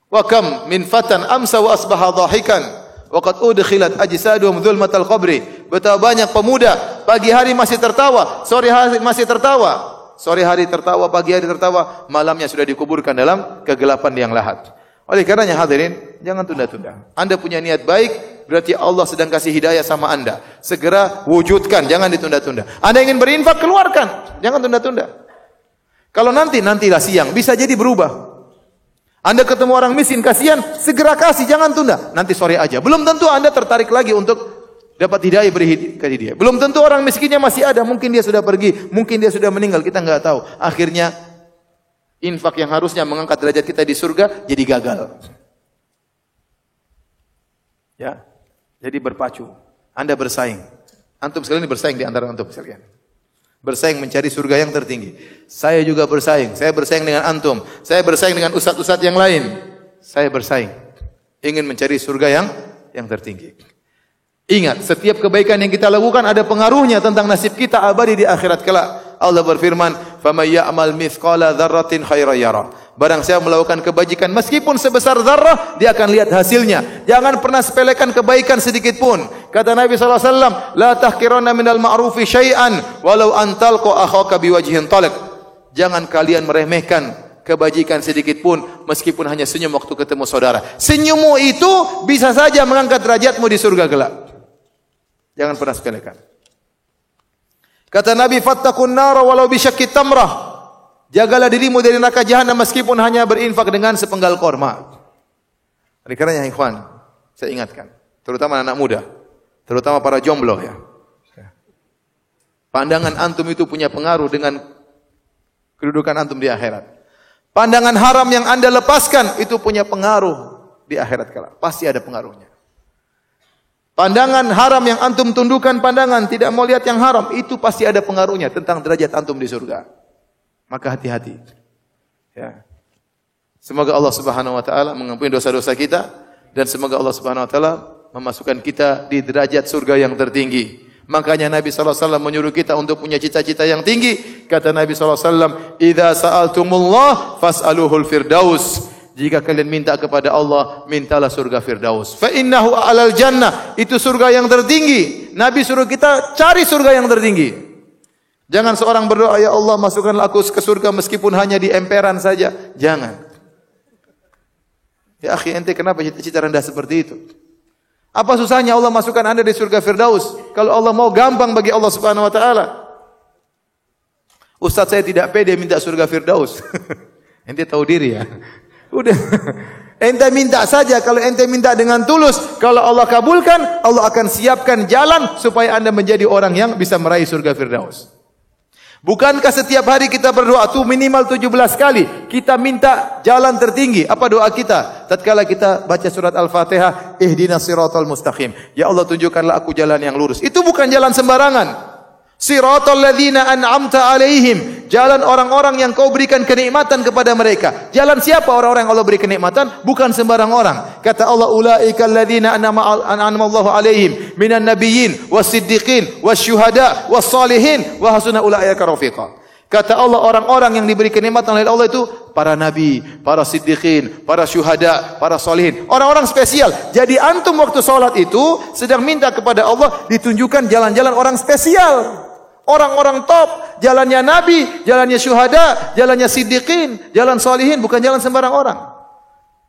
Wa kam min fatan amsa wa asbaha dhahikan wa qad udkhilat ajsaduhum dhulmatal qabri. Betapa banyak pemuda pagi hari masih tertawa, sore hari masih tertawa. Sore hari tertawa, pagi hari tertawa, malamnya sudah dikuburkan dalam kegelapan yang lahat. Oleh karenanya hadirin, jangan tunda-tunda. Anda punya niat baik, berarti Allah sedang kasih hidayah sama Anda. Segera wujudkan, jangan ditunda-tunda. Anda ingin berinfak, keluarkan, jangan tunda-tunda. Kalau nantilah siang, bisa jadi berubah. Anda ketemu orang miskin, kasihan, segera kasih, jangan tunda. Nanti sore aja. Belum tentu Anda tertarik lagi untuk dapat hidayah beri hidayah. Belum tentu orang miskinnya masih ada, mungkin dia sudah pergi, mungkin dia sudah meninggal, kita enggak tahu. Akhirnya infak yang harusnya mengangkat derajat kita di surga jadi gagal. Ya. Jadi berpacu. Anda bersaing. Antum sekalian bersaing di antara antum sekalian. Bersaing mencari surga yang tertinggi. Saya juga bersaing. Saya bersaing dengan antum. Saya bersaing dengan ustaz-ustaz yang lain. Saya bersaing. Ingin mencari surga yang tertinggi. Ingat, setiap kebaikan yang kita lakukan ada pengaruhnya tentang nasib kita abadi di akhirat kelak. Allah berfirman, "Faman ya'mal mithqala dzarratin khairan yara." Barang siapa melakukan kebajikan meskipun sebesar zarrah, dia akan lihat hasilnya. Jangan pernah sepelekan kebaikan sedikit pun. Kata Nabi sallallahu alaihi wasallam, "La tahqiranna minal ma'rufi syai'an walau an talqa akhaka biwajhin talaq." Jangan kalian meremehkan kebajikan sedikit pun meskipun hanya senyum waktu ketemu saudara. Senyummu itu bisa saja mengangkat derajatmu di surga kelak. Jangan pernah sepelekan. Kata Nabi, "Fattaqun nara walau bisyaqqi tamrah." Jagalah dirimu dari neraka jahanam meskipun hanya berinfak dengan sepenggal korma. Oleh karenanya ikhwan, saya ingatkan, terutama anak muda, terutama para jomblo ya. Pandangan antum itu punya pengaruh dengan kedudukan antum di akhirat. Pandangan haram yang Anda lepaskan itu punya pengaruh di akhirat kelak. Pasti ada pengaruhnya. Pandangan haram yang antum tundukkan pandangan, tidak mau lihat yang haram, itu pasti ada pengaruhnya tentang derajat antum di surga. Maka hati-hati. Ya. Semoga Allah Subhanahu wa taala mengampuni dosa-dosa kita dan semoga Allah Subhanahu wa taala memasukkan kita di derajat surga yang tertinggi. Makanya Nabi sallallahu alaihi wasallam menyuruh kita untuk punya cita-cita yang tinggi. Kata Nabi sallallahu alaihi wasallam, "Idza sa'altumullah fas'aluhul firdaus." Jika kalian minta kepada Allah, mintalah surga Firdaus. Fa innahu a'lal jannah. Itu surga yang tertinggi. Nabi suruh kita cari surga yang tertinggi. Jangan seorang berdoa, "Ya Allah, masukkanlah aku ke surga meskipun hanya di emperan saja." Jangan. Ya akhi, ente kenapa cita-cita rendah seperti itu? Apa susahnya Allah masukkan Anda di surga Firdaus? Kalau Allah mau, gampang bagi Allah Subhanahu wa taala. Ustaz, saya tidak pede minta surga Firdaus. Ente tahu diri ya. Udah. Ente minta saja, kalau ente minta dengan tulus, kalau Allah kabulkan, Allah akan siapkan jalan supaya Anda menjadi orang yang bisa meraih surga Firdaus. Bukankah setiap hari kita berdoa tuh minimal 17 kali kita minta jalan tertinggi? Apa doa kita? Tatkala kita baca surat Al-Fatihah, ihdinas siratal mustaqim. Ya Allah, tunjukkanlah aku jalan yang lurus. Itu bukan jalan sembarangan. Siratal ladzina an'amta alaihim, jalan orang-orang yang kau berikan kenikmatan kepada mereka. Jalan siapa orang-orang yang Allah beri kenikmatan? Bukan sembarang orang. Kata Allah, ulaikal ladzina an'ama Allahu alaihim minan nabiyyin was-siddiqin wasyuhada was-salihin wa hasuna ulaika rafiqa. Kata Allah, orang-orang yang diberi kenikmatan oleh Allah itu para nabi, para siddiqin, para syuhada, para salihin. Orang-orang spesial. Jadi antum waktu salat itu sedang minta kepada Allah ditunjukkan jalan-jalan orang spesial. Orang-orang top, jalannya nabi, jalannya syuhada, jalannya siddiqin, jalan salihin, bukan jalan sembarang orang.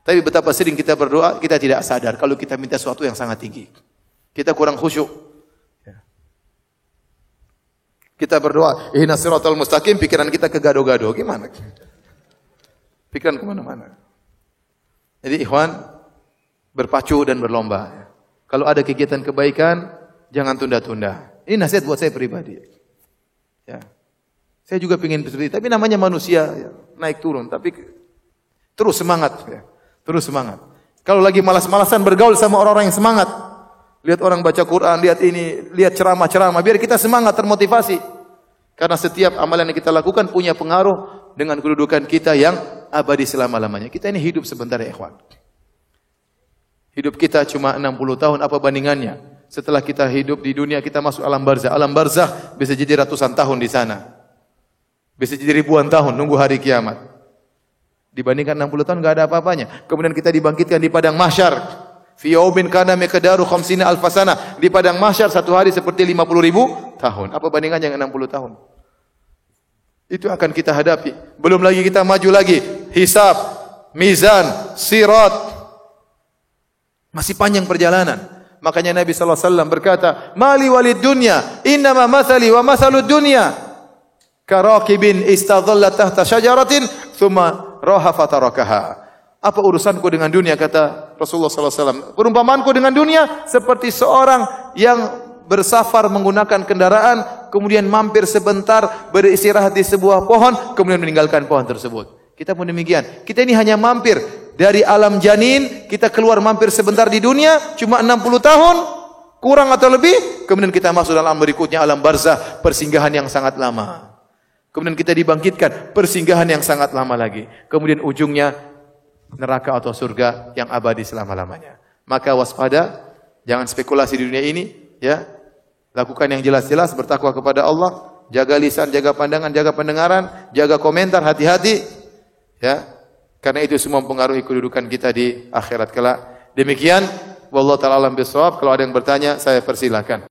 Tapi betapa sering kita berdoa, kita tidak sadar kalau kita minta sesuatu yang sangat tinggi. Kita kurang khusyuk. Kita berdoa, ihdinas siratal mustaqim, pikiran kita ke gado-gado. Gimana? Pikiran kemana-mana. Jadi ikhwan, berpacu dan berlomba. Kalau ada kegiatan kebaikan, jangan tunda-tunda. Ini nasihat buat saya pribadi. Ya. Saya juga ingin seperti itu, tapi namanya manusia, ya, naik turun. Tapi terus semangat. Ya. Terus semangat. Kalau lagi malas-malasan bergaul sama orang-orang yang semangat. Lihat orang baca Quran, lihat ini, lihat ceramah-ceramah, biar kita semangat, termotivasi. Karena setiap amalan yang kita lakukan punya pengaruh dengan kedudukan kita yang abadi selama-lamanya. Kita ini hidup sebentar ya ikhwan. Hidup kita cuma 60 tahun, apa bandingannya? Setelah kita hidup di dunia, kita masuk alam barzah. Alam barzah bisa jadi ratusan tahun di sana. Bisa jadi ribuan tahun, nunggu hari kiamat. Dibandingkan 60 tahun, enggak ada apa-apanya. Kemudian kita dibangkitkan di padang mahsyar. Fi yaumin kana miqdaru 50 alf sana. Di padang mahsyar satu hari seperti 50.000 tahun. Apa bandingannya dengan 60 tahun? Itu akan kita hadapi. Belum lagi kita maju lagi. Hisab, mizan, sirat. Masih panjang perjalanan. Makanya Nabi sallallahu alaihi wasallam berkata, "Mali walid dunya, innama mathali wa mathalud dunya karakibin istadhalla tahta syajaratin thumma raha fatarakaha." Apa urusanku dengan dunia, kata Rasulullah sallallahu alaihi wasallam. Perumpamaanku dengan dunia seperti seorang yang bersafar menggunakan kendaraan, kemudian mampir sebentar beristirahat di sebuah pohon, kemudian meninggalkan pohon tersebut. Kita pun demikian. Kita ini hanya mampir dari alam janin, kita keluar mampir sebentar di dunia, cuma 60 tahun, kurang atau lebih, kemudian kita masuk dalam alam berikutnya, alam barzah, persinggahan yang sangat lama. Kemudian kita dibangkitkan, persinggahan yang sangat lama lagi. Kemudian ujungnya neraka atau surga yang abadi selama-lamanya. Maka waspada, jangan spekulasi di dunia ini, ya. Lakukan yang jelas-jelas, bertakwa kepada Allah, jaga lisan, jaga pandangan, jaga pendengaran, jaga komentar, hati-hati, ya. Karena itu semua mempengaruhi kedudukan kita di akhirat kelak. Demikian, wallahu ta'ala alam bisawab. Kalau ada yang bertanya, saya persilahkan.